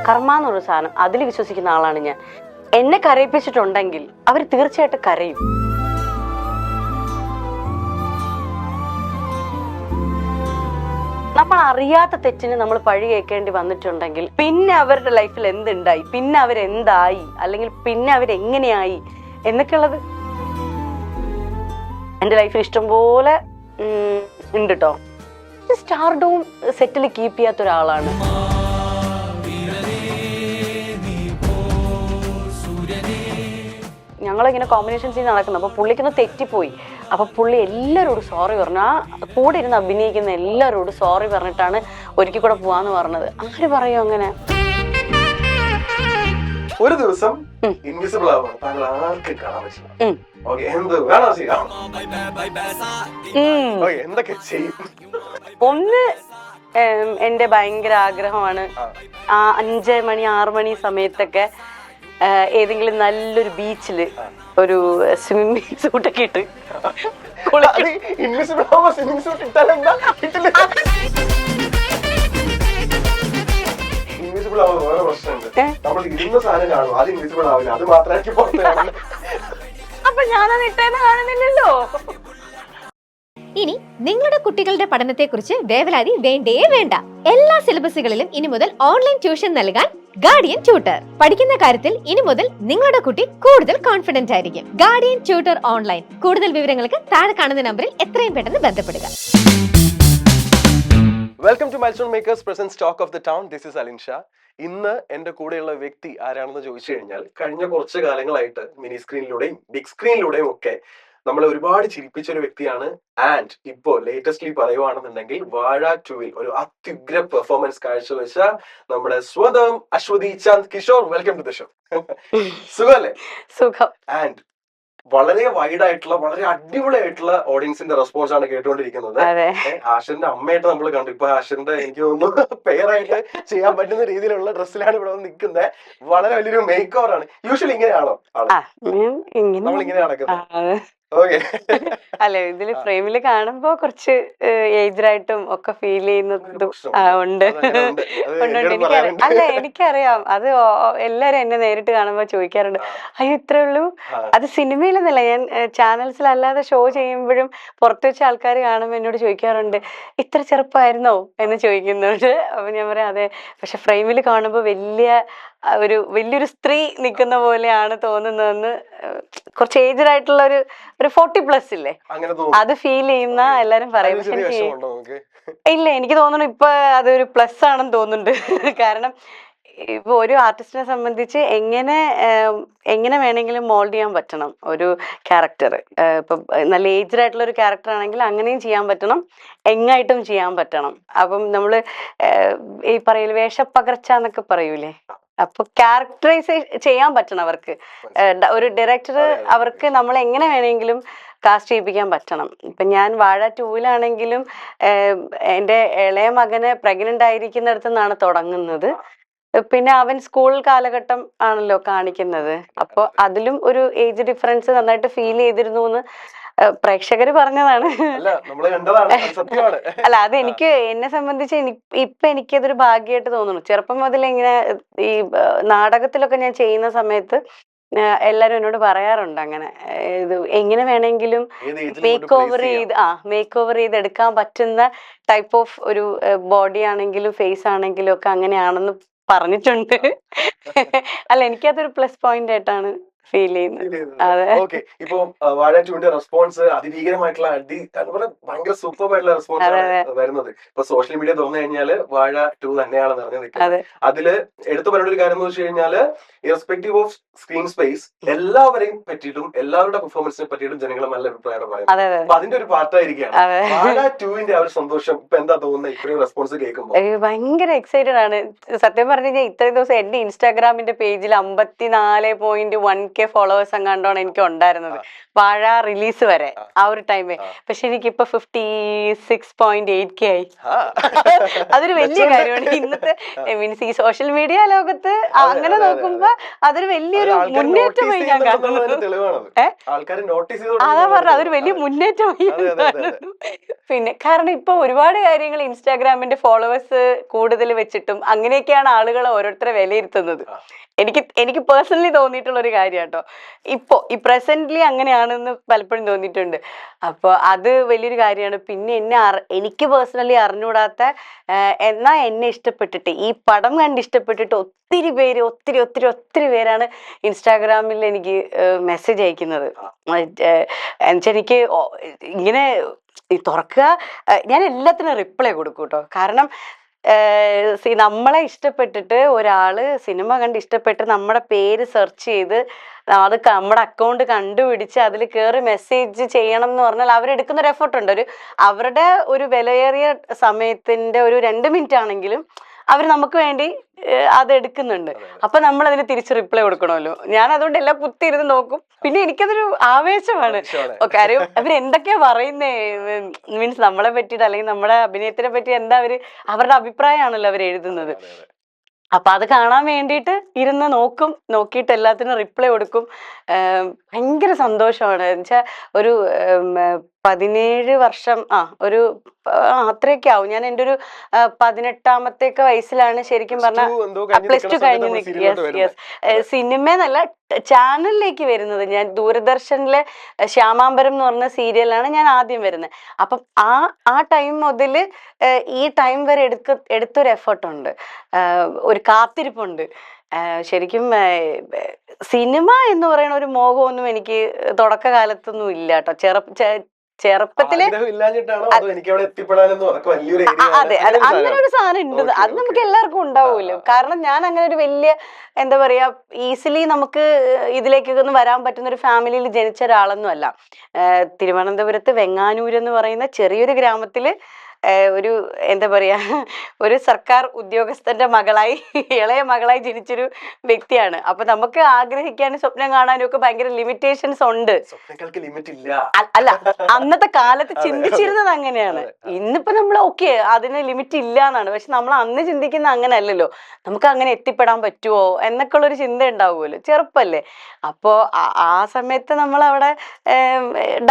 കർമ്മ എന്നൊരു സാധനം, അതിൽ വിശ്വസിക്കുന്ന ആളാണ് ഞാൻ. എന്നെ കരയിപ്പിച്ചിട്ടുണ്ടെങ്കിൽ അവർ തീർച്ചയായിട്ടും കരയും. നമ്മൾ അറിയാത്ത തെറ്റിന് നമ്മൾ പഴി കേൾക്കേണ്ടി വന്നിട്ടുണ്ടെങ്കിൽ പിന്നെ അവരുടെ ലൈഫിൽ എന്തുണ്ടായി, പിന്നെ അവരെന്തായി, അല്ലെങ്കിൽ പിന്നെ അവരെങ്ങനെയായി എന്നൊക്കെയുള്ളത് എൻ്റെ ലൈഫിൽ ഇഷ്ടംപോലെ ഉണ്ട് കേട്ടോ. സ്റ്റാർഡവും സെറ്റിൽ കീപ്പ് ചെയ്യാത്ത ഒരാളാണ്. ഞങ്ങളിങ്ങനെ കോമ്പിനേഷൻ സീൻ നടക്കുന്നു. അപ്പോൾ പുള്ളിക്കൊന്ന് തെറ്റിപ്പോയി. അപ്പോൾ പുള്ളി എല്ലാവരോടും സോറി പറഞ്ഞു. ആ കൂടെ ഇരുന്ന് അഭിനയിക്കുന്ന എല്ലാവരോടും സോറി പറഞ്ഞിട്ടാണ് ഒരിക്കൽ കൂടെ പോവാന്ന് പറഞ്ഞത്. ആര് പറയും അങ്ങനെ? ഒരു ദിവസം ഇൻവിസിബിൾ ആവാണ്, താങ്കൾ ആർക്കും കാണാൻ പറ്റില്ല. എന്തൊക്കെ ചെയ്യും? ഒന്ന്, എന്റെ ഭയങ്കര ആഗ്രഹമാണ് 5 മണി 6 മണി സമയത്തൊക്കെ ഏതെങ്കിലും നല്ലൊരു ബീച്ചില് ഒരു സ്വിമ്മിങ് സൂട്ടൊക്കെ ഇട്ട് ഇൻവിസിബിൾ ആവുന്ന വേറെ പ്രശ്നമുണ്ട്. നമ്മൾ ഇരുന്ന സാധനം കാണും, അത് ഇൻവിസിബിൾ ആവില്ല, അത് മാത്രമാക്കി പുറത്ത്. അപ്പൊ ഞാനത് ഇട്ടേന്ന് കാണുന്നില്ലല്ലോ. ഇനി നിങ്ങളുടെ കുട്ടികളുടെ പഠനത്തെക്കുറിച്ച് വേവലാതി വേണ്ടേ വേണ്ട. എല്ലാ സിലബസുകളിലും ഇനി മുതൽ ഓൺലൈൻ ട്യൂഷൻ നൽകാൻ ഗാർഡിയൻ ട്യൂട്ടർ. പഠിക്കുന്ന കാര്യത്തിൽ ഇനി മുതൽ നിങ്ങളുടെ കുട്ടി കൂടുതൽ കോൺഫിഡന്റ് ആയിരിക്കും. Guardian Tutor online. കൂടുതൽ വിവരങ്ങൾക്ക് താഴെ കാണുന്ന നമ്പറിൽ എത്രയും പെട്ടെന്ന് ബന്ധപ്പെടുക. Welcome to Milestone Makers presents talk of the town. This is Alin Shah. ഇന്ന് എന്റെ കൂടെയുള്ള വ്യക്തി ആരാണെന്ന് ചോദിച്ചു കഴിഞ്ഞാൽ, കഴിഞ്ഞ കുറച്ച് കാലങ്ങളായിട്ട് മിനി സ്ക്രീനിലൂടെയും ബിഗ് സ്ക്രീനിലൂടെയും ഒക്കെ നമ്മളെ ഒരുപാട് ചിരിപ്പിച്ച ഒരു വ്യക്തിയാണ്. ആൻഡ് ഇപ്പോ ലേറ്റസ്റ്റ്ലി പറയുവാണെന്നുണ്ടെങ്കിൽ വാഴ 2-ൽ ഒരു അത്യുഗ്ര പെർഫോമൻസ് കാഴ്ചവെച്ച നമ്മുടെ സ്വന്തം Aswathy Chand Kishore. Welcome to the show. സുഖല്ലേ? സുഖം. ആൻഡ് വളരെ വൈഡ് ആയിട്ടുള്ള, വളരെ അടിപൊളിയായിട്ടുള്ള ഓഡിയൻസിന്റെ റെസ്പോൺസ് ആണ് കേട്ടുകൊണ്ടിരിക്കുന്നത്. ആഷിന്റെ അമ്മയായിട്ട് നമ്മൾ കണ്ടു. ഇപ്പൊ ആഷിന്റെ എനിക്ക് തോന്നുന്നു പെയറായിട്ട് ചെയ്യാൻ പറ്റുന്ന രീതിയിലുള്ള ഡ്രസ്സിലാണ് ഇവിടെ വന്ന് നിൽക്കുന്നത്. വളരെ വലിയൊരു മേക്ക് ഓവർ ആണ്. യൂഷ്വലി ഇങ്ങനെയാണോ നമ്മൾ ഇങ്ങനെ നടക്കുന്നത്? അല്ലെ, ഇതില് ഫ്രെയിമില് കാണുമ്പോ കുറച്ച് ഏജ്ഡായിട്ടും ഒക്കെ ഫീൽ ചെയ്യുന്നതും ഉണ്ട്. അല്ല, എനിക്കറിയാം. അത് എല്ലാരും എന്നെ നേരിട്ട് കാണുമ്പോ ചോദിക്കാറുണ്ട്, അയ്യോ ഇത്രേ ഉള്ളൂ. അത് സിനിമയിലെന്നല്ല, ഞാൻ ചാനൽസിലല്ലാതെ ഷോ ചെയ്യുമ്പോഴും പുറത്തു വെച്ച ആൾക്കാർ കാണുമ്പോൾ എന്നോട് ചോദിക്കാറുണ്ട്, ഇത്ര ചെറുപ്പമായിരുന്നോ എന്ന് ചോദിക്കുന്നുണ്ട്. അപ്പൊ ഞാൻ പറയാം അതെ, പക്ഷെ ഫ്രെയിമിൽ കാണുമ്പോൾ വലിയൊരു സ്ത്രീ നിൽക്കുന്ന പോലെയാണ് തോന്നുന്നതെന്ന്. കുറച്ച് ഏജ്ഡ് ആയിട്ടുള്ള ഒരു 40+ ഇല്ലേ, അത് ഫീൽ ചെയ്യുന്ന എല്ലാരും പറയും. പക്ഷെ ഇല്ല, എനിക്ക് തോന്നുന്നു ഇപ്പൊ അതൊരു പ്ലസ് ആണെന്ന് തോന്നുന്നുണ്ട്. കാരണം ഇപ്പൊ ഒരു ആർട്ടിസ്റ്റിനെ സംബന്ധിച്ച് എങ്ങനെ വേണമെങ്കിലും മോൾഡ് ചെയ്യാൻ പറ്റണം ഒരു ക്യാരക്ടർ. ഇപ്പൊ നല്ല ഏജ്ഡ് ആയിട്ടുള്ള ഒരു ക്യാരക്ടർ ആണെങ്കിൽ അങ്ങനെയും ചെയ്യാൻ പറ്റണം, എങ്ങായിട്ടും ചെയ്യാൻ പറ്റണം. അപ്പം നമ്മള് ഈ പറയല് വേഷപ്പകർച്ച എന്നൊക്കെ പറയൂലേ, അപ്പൊ ക്യാരക്ടറൈസ് ചെയ്യാൻ പറ്റണം അവർക്ക്. ഒരു ഡയറക്ടർ അവർക്ക് നമ്മൾ എങ്ങനെ വേണമെങ്കിലും കാസ്റ്റ് ചെയ്യിപ്പിക്കാൻ പറ്റണം. ഇപ്പൊ ഞാൻ വാഴ 2-ലാണെങ്കിലും എൻ്റെ ഇളയ മകന് പ്രഗ്നന്റ് ആയിരിക്കുന്നിടത്തു നിന്നാണ് തുടങ്ങുന്നത്. പിന്നെ അവൻ സ്കൂൾ കാലഘട്ടം ആണല്ലോ കാണിക്കുന്നത്. അപ്പോൾ അതിലും ഒരു ഏജ് ഡിഫറൻസ് നന്നായിട്ട് ഫീൽ ചെയ്തിരുന്നു എന്ന് പ്രേക്ഷകര് പറഞ്ഞതാണ്. അല്ല, അത് എന്നെ സംബന്ധിച്ച് ഇപ്പൊ എനിക്കതൊരു ഭാഗ്യമായിട്ട് തോന്നുന്നു. ചെറുപ്പം മുതൽ ഇങ്ങനെ ഈ നാടകത്തിലൊക്കെ ഞാൻ ചെയ്യുന്ന സമയത്ത് എല്ലാരും എന്നോട് പറയാറുണ്ട്, അങ്ങനെ ഇത് എങ്ങനെ വേണമെങ്കിലും മേക്ക് ഓവർ ചെയ്ത് എടുക്കാൻ പറ്റുന്ന ടൈപ്പ് ഓഫ് ഒരു ബോഡി ആണെങ്കിലും ഫേസ് ആണെങ്കിലും ഒക്കെ അങ്ങനെയാണെന്ന് പറഞ്ഞിട്ടുണ്ട്. അല്ല, എനിക്കതൊരു പ്ലസ് പോയിന്റ് ആയിട്ടാണ് ഫീൽ ചെയ്യുന്നത്. ഇപ്പൊ വാഴ 2-ന്റെ റെസ്പോൺസ് അതിഭീകരമായിട്ടുള്ള ഭയങ്കര സൂപ്പർ ആയിട്ടുള്ള റെസ്പോൺസ് ആണ് വരുന്നത്. ഇപ്പൊ സോഷ്യൽ മീഡിയ തുറന്നു കഴിഞ്ഞാല് വാഴ 2 തന്നെയാണ് നിറഞ്ഞു നിൽക്കുന്നത്. അതില് എടുത്തു പറയേണ്ട ഒരു കാര്യം എന്ന് വെച്ച് കഴിഞ്ഞാല്, ഇറസ്പെക്ടീവ് ഓഫ് സ്ക്രീൻ സ്പേസ്, എല്ലാവരെയും പറ്റിയിട്ടും എല്ലാവരുടെ പെർഫോമൻസിനെ പറ്റിയിട്ടും ജനങ്ങൾ നല്ല അഭിപ്രായമാണ് പറയുന്നത്. അപ്പൊ അതിന്റെ ഒരു പാർട്ടായിരിക്കുകയാണ് വാഴ 2-ന്റെ ആ ഒരു സന്തോഷം. ഇപ്പൊ എന്താ തോന്നുന്നത് ഇത്രയും റെസ്പോൺസ് കേൾക്കുമ്പോൾ? ഭയങ്കര എക്സൈറ്റഡ് ആണ്. സത്യം പറഞ്ഞു കഴിഞ്ഞാൽ ഇത്രയും ദിവസം എന്റെ ഇൻസ്റ്റാഗ്രാമിന്റെ പേജിൽ 54.1K 2K ഫോളോവേഴ്സ് എങ്ങാണ്ടാണ് എനിക്ക് ഉണ്ടായിരുന്നത് വാഴ റിലീസ് വരെ ആ ഒരു ടൈമിൽ. പക്ഷെ എനിക്കിപ്പോ 56.8K ആയി. അതൊരു വലിയ കാര്യമാണ് ഇന്നത്തെ മീൻസ് ഈ സോഷ്യൽ മീഡിയ ലോകത്ത്. അങ്ങനെ നോക്കുമ്പോ അതൊരു വലിയൊരു മുന്നേറ്റമായി ഞാൻ കാണുന്നു. അതാ പറഞ്ഞ അതൊരു വലിയ മുന്നേറ്റമായി. പിന്നെ കാരണം ഇപ്പൊ ഒരുപാട് കാര്യങ്ങൾ ഇൻസ്റ്റാഗ്രാമിന്റെ ഫോളോവേഴ്സ് കൂടുതൽ വെച്ചിട്ടും അങ്ങനെയൊക്കെയാണ് ആളുകളെ ഓരോരുത്തരെ വിലയിരുത്തുന്നത്. എനിക്ക് പേഴ്സണലി തോന്നിയിട്ടുള്ള ഒരു കാര്യം കേട്ടോ. ഇപ്പോ ഈ പ്രസന്റ്ലി അങ്ങനെയാണെന്ന് പലപ്പോഴും തോന്നിയിട്ടുണ്ട്. അപ്പോൾ അത് വലിയൊരു കാര്യമാണ്. പിന്നെ എനിക്ക് പേഴ്സണലി അറിഞ്ഞുകൂടാത്ത എന്നാ എന്നെ ഇഷ്ടപ്പെട്ടിട്ട് ഈ പടം കണ്ട് ഇഷ്ടപ്പെട്ടിട്ട് ഒത്തിരി പേര് ഒത്തിരി പേരാണ് ഇൻസ്റ്റാഗ്രാമിൽ എനിക്ക് മെസ്സേജ് അയക്കുന്നത്. എന്നുവെച്ചാൽ എനിക്ക് ഇങ്ങനെ തുറക്കുക, ഞാൻ എല്ലാത്തിനും റിപ്ലൈ കൊടുക്കും കേട്ടോ. കാരണം നമ്മളെ ഇഷ്ടപ്പെട്ടിട്ട് ഒരാള് സിനിമ കണ്ട് ഇഷ്ടപ്പെട്ട് നമ്മുടെ പേര് സെർച്ച് ചെയ്ത് അത് നമ്മുടെ അക്കൗണ്ട് കണ്ടുപിടിച്ച് അതിൽ കയറി മെസ്സേജ് ചെയ്യണം എന്ന് പറഞ്ഞാൽ അവരെടുക്കുന്ന ഒരു എഫർട്ട് ഉണ്ട്. അവരുടെ ഒരു വിലയേറിയ സമയത്തിന്റെ ഒരു 2 മിനിറ്റ് ആണെങ്കിലും അവർ നമുക്ക് വേണ്ടി അത് എടുക്കുന്നുണ്ട്. അപ്പൊ നമ്മൾ അതിന് തിരിച്ച് റിപ്ലൈ കൊടുക്കണമല്ലോ. ഞാൻ അതുകൊണ്ട് എല്ലാം കുത്തിയിരുന്ന് നോക്കും. പിന്നെ എനിക്കതൊരു ആവേശമാണ്. കാര്യം അവർ എന്തൊക്കെയാ പറയുന്നേ, മീൻസ് നമ്മളെ പറ്റിയിട്ട് അല്ലെങ്കിൽ നമ്മുടെ അഭിനയത്തിനെ പറ്റി എന്താ അവരുടെ അഭിപ്രായമാണല്ലോ അവർ എഴുതുന്നത്. അപ്പൊ അത് കാണാൻ വേണ്ടിയിട്ട് ഇരുന്ന് നോക്കിയിട്ട് എല്ലാത്തിനും റിപ്ലൈ കൊടുക്കും. ഭയങ്കര സന്തോഷമാണ്. എന്നുവെച്ചാൽ ഒരു 17 വർഷം ഒരു അത്രയൊക്കെ ആവും. ഞാൻ എൻ്റെ ഒരു 18ാമത്തെ വയസ്സിലാണ് ശരിക്കും പറഞ്ഞാൽ +2 കഴിഞ്ഞ് സിനിമയെന്നല്ല ചാനലിലേക്ക് വരുന്നത്. ഞാൻ ദൂരദർശനിലെ ശ്യാമാംബരം എന്ന് പറഞ്ഞ സീരിയലാണ് ഞാൻ ആദ്യം വരുന്നത്. അപ്പം ആ ടൈം മുതൽ ഈ ടൈം വരെ എടുത്തൊരു എഫർട്ടുണ്ട്, ഒരു കാത്തിരിപ്പുണ്ട്. ശരിക്കും സിനിമ എന്ന് പറയുന്ന ഒരു മോഹമൊന്നും എനിക്ക് തുടക്കകാലത്തൊന്നും ഇല്ല കേട്ടോ. ചെറുപ്പത്തില് അതെ അങ്ങനെ ഒരു സാധനം ഉണ്ട്. അത് നമുക്ക് എല്ലാവർക്കും ഉണ്ടാവുമല്ലോ. കാരണം ഞാൻ അങ്ങനെ ഒരു വലിയ എന്താ പറയാ ഈസിലി നമുക്ക് ഇതിലേക്കൊക്കെ ഒന്ന് വരാൻ പറ്റുന്ന ഒരു ഫാമിലിയിൽ ജനിച്ച ഒരാളൊന്നും അല്ല. തിരുവനന്തപുരത്ത് വെങ്ങാനൂർ എന്ന് പറയുന്ന ചെറിയൊരു ഗ്രാമത്തില് ഒരു എന്താ പറയാ ഒരു സർക്കാർ ഉദ്യോഗസ്ഥന്റെ ഇളയ മകളായി ജനിച്ചൊരു വ്യക്തിയാണ്. അപ്പൊ നമുക്ക് ആഗ്രഹിക്കാനും സ്വപ്നം കാണാനും ഒക്കെ ഭയങ്കര ലിമിറ്റേഷൻസ് ഉണ്ട്. അല്ല, അന്നത്തെ കാലത്ത് ചിന്തിച്ചിരുന്നത് അങ്ങനെയാണ്. ഇന്നിപ്പോ നമ്മൾ അതിന് ലിമിറ്റ് ഇല്ല എന്നാണ്. പക്ഷെ നമ്മൾ അന്ന് ചിന്തിക്കുന്ന അങ്ങനെ അല്ലല്ലോ. നമുക്ക് അങ്ങനെ എത്തിപ്പെടാൻ പറ്റുമോ എന്നൊക്കെ ഉള്ളൊരു ചിന്ത ഉണ്ടാവുമല്ലോ, ചെറുപ്പല്ലേ. അപ്പോ ആ സമയത്ത് നമ്മൾ അവിടെ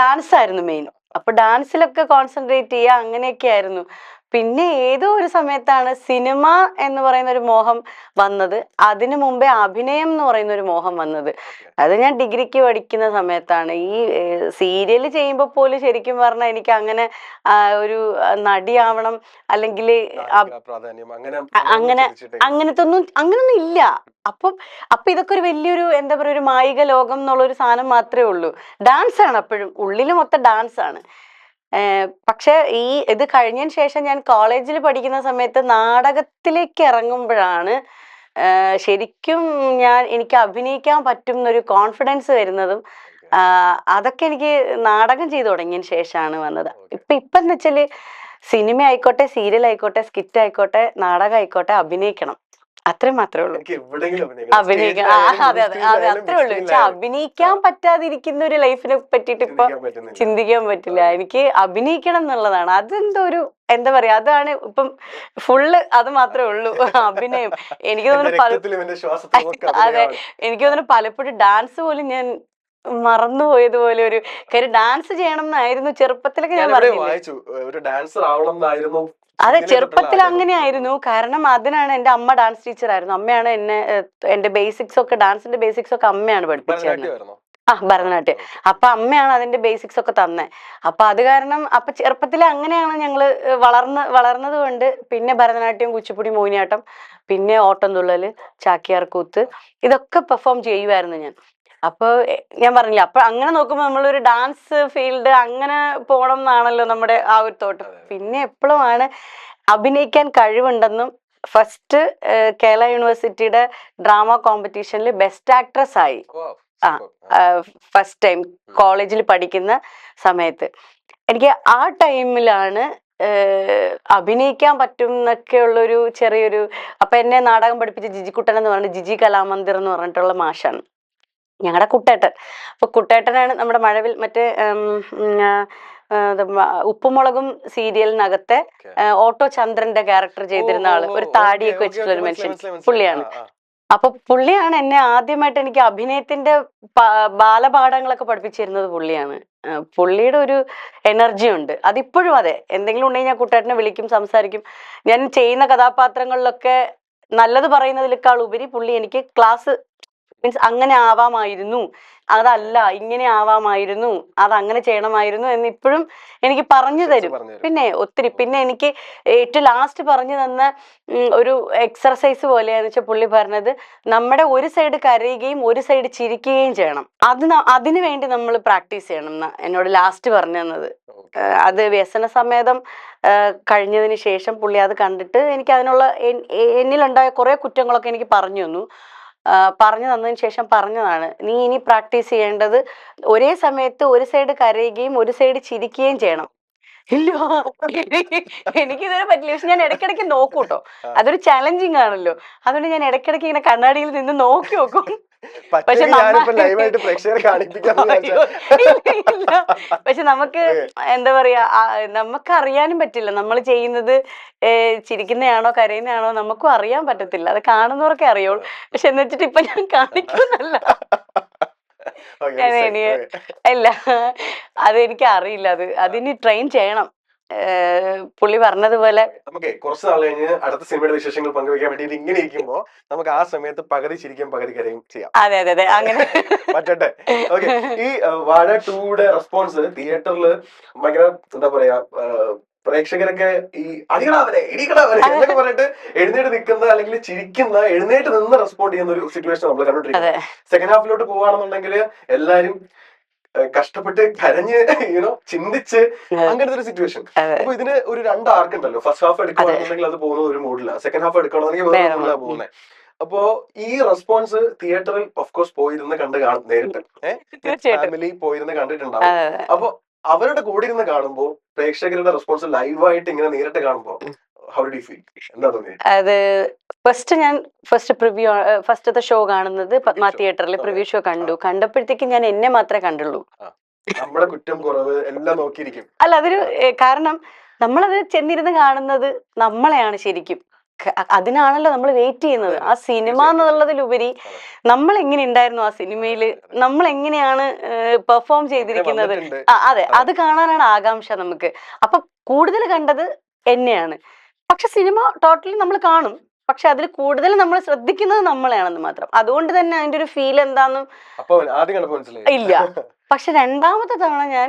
ഡാൻസ് ആയിരുന്നു മെയിൻ. അപ്പൊ ഡാൻസിലൊക്കെ കോൺസെൻട്രേറ്റ് ചെയ്യുക, അങ്ങനെയൊക്കെ ആയിരുന്നു. പിന്നെ ഏതോ ഒരു സമയത്താണ് സിനിമ എന്ന് പറയുന്ന ഒരു മോഹം വന്നത്. അതിനു മുമ്പേ അഭിനയം എന്ന് പറയുന്ന ഒരു മോഹം വന്നത്. അത് ഞാൻ ഡിഗ്രിക്ക് പഠിക്കുന്ന സമയത്താണ്. ഈ സീരിയൽ ചെയ്യുമ്പോൾ പോലും ശരിക്കും പറഞ്ഞാൽ എനിക്ക് അങ്ങനെ ഒരു നടിയാവണം അല്ലെങ്കിൽ അങ്ങനൊന്നും ഇല്ല. അപ്പൊ ഇതൊക്കെ ഒരു വലിയൊരു എന്താ പറയുക ഒരു മായിക ലോകം എന്നുള്ളൊരു സാധനം മാത്രമേ ഉള്ളൂ. ഡാൻസ് ആണ് അപ്പോഴും, ഉള്ളിൽ മൊത്തം ഡാൻസ് ആണ്. പക്ഷെ ഇത് കഴിഞ്ഞതിന് ശേഷം ഞാൻ കോളേജിൽ പഠിക്കുന്ന സമയത്ത് നാടകത്തിലേക്ക് ഇറങ്ങുമ്പോഴാണ് ശരിക്കും എനിക്ക് അഭിനയിക്കാൻ പറ്റും എന്നൊരു കോൺഫിഡൻസ് വരുന്നതും. അതൊക്കെ എനിക്ക് നാടകം ചെയ്തു തുടങ്ങിയതിന് ശേഷമാണ് വന്നത്. ഇപ്പം എന്ന് വെച്ചാല് സിനിമ ആയിക്കോട്ടെ, സീരിയൽ ആയിക്കോട്ടെ, സ്കിറ്റ് ആയിക്കോട്ടെ, നാടകം ആയിക്കോട്ടെ, അഭിനയിക്കണം. അത്രയും മാത്രമേ ഉള്ളൂ. അഭിനയിക്കാം. അതെ അത്രേ ഉള്ളൂ. അഭിനയിക്കാൻ പറ്റാതിരിക്കുന്ന ഒരു ലൈഫിനെ പറ്റിയിട്ട് ഇപ്പൊ ചിന്തിക്കാൻ പറ്റില്ല. എനിക്ക് അഭിനയിക്കണം എന്നുള്ളതാണ്. അതെന്തോ ഒരു എന്താ പറയാ, അതാണ് ഇപ്പം ഫുള്ള് അത് മാത്രമേ ഉള്ളൂ, അഭിനയം. എനിക്ക് തോന്നുന്നു അതെ, എനിക്ക് തോന്നുന്നു പലപ്പോഴും ഡാൻസ് പോലും ഞാൻ മറന്നുപോയതുപോലെ ഒരു കാര്യം. ഡാൻസ് ചെയ്യണം എന്നായിരുന്നു ചെറുപ്പത്തിലൊക്കെ ഞാൻ പറഞ്ഞില്ലേ. അതെ, ചെറുപ്പത്തിൽ അങ്ങനെയായിരുന്നു. കാരണം അതിനാണ് എന്റെ അമ്മ ഡാൻസ് ടീച്ചർ ആയിരുന്നു. അമ്മയാണ് എന്റെ ബേസിക്സ് ഒക്കെ, ഡാൻസിന്റെ ബേസിക്സ് ഒക്കെ അമ്മയാണ് പഠിപ്പിച്ചത്. ഭരതനാട്യം. അപ്പൊ അമ്മയാണ് അതിന്റെ ബേസിക്സ് ഒക്കെ തന്നെ. അപ്പൊ അത് കാരണം അപ്പൊ ചെറുപ്പത്തിൽ അങ്ങനെയാണ് ഞങ്ങള് വളർന്നത് കൊണ്ട് പിന്നെ ഭരതനാട്യം, കുച്ചിപ്പുടി, മോഹിനിയാട്ടം, പിന്നെ ഓട്ടംതുള്ളല്, ചാക്യാർകൂത്ത്, ഇതൊക്കെ പെർഫോം ചെയ്യുമായിരുന്നു ഞാൻ. അപ്പൊ ഞാൻ പറഞ്ഞില്ല, അപ്പൊ അങ്ങനെ നോക്കുമ്പോ നമ്മളൊരു ഡാൻസ് ഫീൽഡ് അങ്ങനെ പോണം എന്നാണല്ലോ നമ്മുടെ ആ ഒരു തോട്ട്. പിന്നെ എപ്പോഴുമാണ് അഭിനയിക്കാൻ കഴിവുണ്ടെന്നും ഫസ്റ്റ് കേരള യൂണിവേഴ്സിറ്റിയുടെ ഡ്രാമ കോമ്പറ്റീഷനിൽ ബെസ്റ്റ് ആക്ട്രസ് ആയി. ഫസ്റ്റ് ടൈം കോളേജിൽ പഠിക്കുന്ന സമയത്ത് എനിക്ക് ആ ടൈമിലാണ് അഭിനയിക്കാൻ പറ്റും എന്നൊക്കെ ഉള്ളൊരു ചെറിയൊരു. അപ്പൊ എന്നെ നാടകം പഠിപ്പിച്ച ജിജിക്കുട്ടൻ എന്ന് പറഞ്ഞിട്ട് ജിജി കലാമന്ദിർ എന്ന് പറഞ്ഞിട്ടുള്ള മാഷാണ്. ഞങ്ങളുടെ കുട്ടേട്ടൻ. അപ്പൊ കുട്ടേട്ടനാണ് നമ്മുടെ മഴവിൽ മറ്റേ ഉപ്പുമുളകും സീരിയലിനകത്തെ ഓട്ടോ ചന്ദ്രന്റെ ക്യാരക്ടർ ചെയ്തിരുന്ന ആള്, ഒരു താടിയൊക്കെ വെച്ചിട്ടുള്ള ഒരു മനുഷ്യൻ, പുള്ളിയാണ്. അപ്പൊ പുള്ളിയാണ് എന്നെ ആദ്യമായിട്ട് എനിക്ക് അഭിനയത്തിന്റെ ബാലപാഠങ്ങളൊക്കെ പഠിപ്പിച്ചിരുന്നത് പുള്ളിയാണ്. പുള്ളിയുടെ ഒരു എനർജി ഉണ്ട്, അതിപ്പോഴും അതെ. എന്തെങ്കിലും ഉണ്ടെങ്കിൽ ഞാൻ കുട്ടേട്ടനെ വിളിക്കും, സംസാരിക്കും. ഞാൻ ചെയ്യുന്ന കഥാപാത്രങ്ങളിലൊക്കെ നല്ലത് പറയുന്നതിനേക്കാൾ ഉപരി പുള്ളി എനിക്ക് ക്ലാസ്, മീൻസ് അങ്ങനെ ആവാമായിരുന്നു, അതല്ല ഇങ്ങനെ ആവാമായിരുന്നു, അത് അങ്ങനെ ചെയ്യണമായിരുന്നു എന്ന് ഇപ്പോഴും എനിക്ക് പറഞ്ഞു തരും. പിന്നെ ഒത്തിരി, പിന്നെ എനിക്ക് ഏറ്റവും ലാസ്റ്റ് പറഞ്ഞു തന്ന ഒരു എക്സർസൈസ് പോലെയാന്ന് വെച്ചാൽ പുള്ളി പറഞ്ഞത്, നമ്മുടെ ഒരു സൈഡ് കരയുകയും ഒരു സൈഡ് ചിരിക്കുകയും ചെയ്യണം, അതിനു വേണ്ടി നമ്മൾ പ്രാക്ടീസ് ചെയ്യണം എന്നാ എന്നോട് ലാസ്റ്റ് പറഞ്ഞു തന്നത്. അത് വ്യസന സമേതം കഴിഞ്ഞതിന് ശേഷം പുള്ളി അത് കണ്ടിട്ട് എനിക്ക് അതിനുള്ള എന്നിലുണ്ടായ കുറെ കുറ്റങ്ങളൊക്കെ എനിക്ക് പറഞ്ഞു തന്നു. പറഞ്ഞു തന്നതിന് ശേഷം പറഞ്ഞതാണ്, നീ ഇനി പ്രാക്ടീസ് ചെയ്യേണ്ടത് ഒരേ സമയത്ത് ഒരു സൈഡ് കരയുകയും ഒരു സൈഡ് ചിരിക്കുകയും ചെയ്യണം. ഇല്ല, എനിക്കിതുവരെ പറ്റില്ല. പക്ഷെ ഞാൻ ഇടയ്ക്കിടയ്ക്ക് നോക്കും കേട്ടോ, അതൊരു ചലഞ്ചിങ് ആണല്ലോ. അതുകൊണ്ട് ഞാൻ ഇടയ്ക്കിടയ്ക്ക് ഇങ്ങനെ കണ്ണാടിയിൽ നിന്ന് നോക്കി നോക്കും. പക്ഷെ നമുക്ക് എന്താ പറയാ, നമുക്ക് അറിയാനും പറ്റില്ല നമ്മൾ ചെയ്യുന്നത് ചിരിക്കുന്നതാണോ കരയുന്നതാണോ, നമുക്കും അറിയാൻ പറ്റത്തില്ല. അത് കാണുന്നവർക്കെ അറിയുള്ളൂ. പക്ഷെ എന്ന് വെച്ചിട്ട് ഇപ്പൊ ഞാൻ കാണിക്കുന്നല്ല, അല്ല, അതെനിക്ക് അറിയില്ല. അതിനി ട്രെയിൻ ചെയ്യണം. പുള്ളി പറഞ്ഞതുപോലെ നമുക്ക് കുറച്ച് നാൾ കഴിഞ്ഞ് അടുത്ത സിനിമയുടെ വിശേഷങ്ങൾ പങ്കുവെക്കാൻ വേണ്ടി ഇങ്ങനെ ഇരിക്കുമ്പോ നമുക്ക് ആ സമയത്ത് പകുതി ചിരിക്കും പകുതി കരയും ചെയ്യാം. അതെ അതെ അതെ, അങ്ങനെ പറ്റട്ടെ. ഓക്കെ, ഈ വാഴ 2യുടെ റെസ്പോൺസ് തിയേറ്ററിൽ ഭയങ്കര എന്താ പറയാ, പ്രേക്ഷകരൊക്കെ ഈ അടികളാവരെ ഇടികളാവരെ എന്നൊക്കെ പറഞ്ഞിട്ട് എഴുന്നേറ്റ് നിൽക്കുന്ന അല്ലെങ്കിൽ ചിരിക്കുന്ന, എഴുന്നേറ്റ് നിന്ന് റെസ്പോണ്ട് ചെയ്യുന്ന ഒരു സിറ്റുവേഷൻ നമ്മൾ കണ്ടോണ്ടിരിക്കുന്നത്. സെക്കൻഡ് ഹാഫിലോട്ട് പോവാണെന്നുണ്ടെങ്കിൽ എല്ലാരും കഷ്ടപ്പെട്ട് കരഞ്ഞ് ചിന്തിച്ച് അങ്ങനത്തെ ഒരു സിറ്റുവേഷൻ. അപ്പൊ ഇതിന് ഒരു 2 ആർക്ക് ഉണ്ടല്ലോ. ഫസ്റ്റ് ഹാഫ് എടുക്കുകയാണെന്നുണ്ടെങ്കിൽ അത് പോകുന്നത് ഒരു മൂഡില്ല, സെക്കൻഡ് ഹാഫ് എടുക്കണമെങ്കിൽ വേറെ മൂഡിലാണ് പോകുന്നത്. അപ്പോ ഈ റെസ്പോൺസ് തിയേറ്ററിൽ ഓഫ് കോഴ്സ് പോയിരുന്ന് കണ്ട് കാണും, നേരിട്ട് ഫാമിലി പോയിരുന്ന് കണ്ടിട്ടുണ്ടാവും. അപ്പൊ അവരുടെ കൂടെ ഇരുന്ന് കാണുമ്പോ പ്രേക്ഷകരുടെ റെസ്പോൺസ് ലൈവായിട്ട് ഇങ്ങനെ നേരിട്ട് കാണുമ്പോ ഹൗ ഡിഡ് യു ഫീൽ, എന്താ തോന്നിയത്? അത് ഫസ്റ്റത്തെ ഷോ കാണുന്നത് പത്മ തിയേറ്ററിൽ പ്രിവ്യൂ ഷോ കണ്ടപ്പോഴത്തേക്ക് ഞാൻ എന്നെ മാത്രമേ കണ്ടുള്ളൂ. നമ്മുടെ കുറ്റം കുറവ് എല്ലാം നോക്കിയിരിക്കും. അല്ല, അതൊരു കാരണം നമ്മളത് ചെന്നിരുന്ന് കാണുന്നത് നമ്മളെയാണ് ശരിക്കും. അതിനാണല്ലോ നമ്മൾ വെയിറ്റ് ചെയ്യുന്നത്. ആ സിനിമ എന്നുള്ളതിലുപരി നമ്മൾ എങ്ങനെ ഉണ്ടായിരുന്നു ആ സിനിമയില്, നമ്മൾ എങ്ങനെയാണ് പെർഫോം ചെയ്തിരിക്കുന്നത്, അതെ, അത് കാണാനാണ് ആകാംക്ഷ നമുക്ക്. അപ്പൊ കൂടുതൽ കണ്ടത് എന്നെയാണ്. പക്ഷെ സിനിമ ടോട്ടലി നമ്മൾ കാണും, പക്ഷെ അതിൽ കൂടുതൽ നമ്മൾ ശ്രദ്ധിക്കുന്നത് നമ്മളെയാണെന്ന് മാത്രം. അതുകൊണ്ട് തന്നെ അതിന്റെ ഒരു ഫീൽ എന്താന്നും ഇല്ല. പക്ഷെ രണ്ടാമത്തെ തവണ ഞാൻ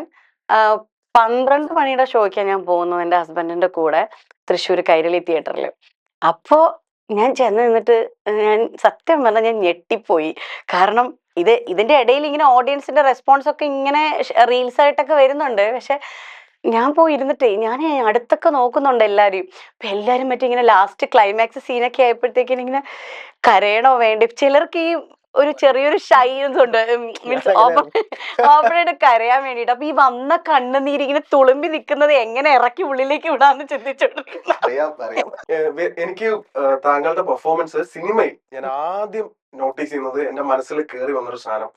12 മണിയുടെ ഷോയ്ക്കാണ് ഞാൻ പോകുന്നത് എന്റെ ഹസ്ബൻഡിന്റെ കൂടെ, തൃശ്ശൂർ കൈരളി തിയേറ്ററിൽ. അപ്പോ ഞാൻ ചെന്ന് നിന്നിട്ട് ഞാൻ സത്യം പറഞ്ഞാൽ ഞാൻ ഞെട്ടിപ്പോയി. കാരണം ഇതിന്റെ ഇടയിൽ ഇങ്ങനെ ഓഡിയൻസിന്റെ റെസ്പോൺസ് ഒക്കെ ഇങ്ങനെ റീൽസ് ആയിട്ടൊക്കെ വരുന്നുണ്ട്. പക്ഷെ ഞാൻ പോയി ഇരുന്നിട്ടേ ഞാൻ അടുത്തൊക്കെ നോക്കുന്നുണ്ട് എല്ലാരും. അപ്പൊ എല്ലാരും മറ്റേ ഇങ്ങനെ ലാസ്റ്റ് ക്ലൈമാക്സ് സീനൊക്കെ ആയപ്പോഴത്തേക്കിനും ഇങ്ങനെ കരയണോ വേണ്ടി, ചിലർക്ക് ഈ ഒരു ചെറിയൊരു ഷൈൻസ് ഉണ്ട്, മീൻസ് ഓപ്പറേറ്റ് കരയാൻ വേണ്ടിട്ട്. അപ്പൊ ഈ വന്ന കണ്ണുനീര് ഇങ്ങനെ തുളുമ്പി നിൽക്കുന്നത് എങ്ങനെ ഇറക്കി ഉള്ളിലേക്ക് വിടാന്ന് ചിന്തിച്ചോണ്ടിരിക്കും. എനിക്ക് താങ്കളുടെ പെർഫോമൻസ് സിനിമയിൽ ഞാൻ ആദ്യം നോട്ടീസ് ചെയ്യുന്നത് എന്റെ മനസ്സിൽ കയറി വന്നൊരു സാധനം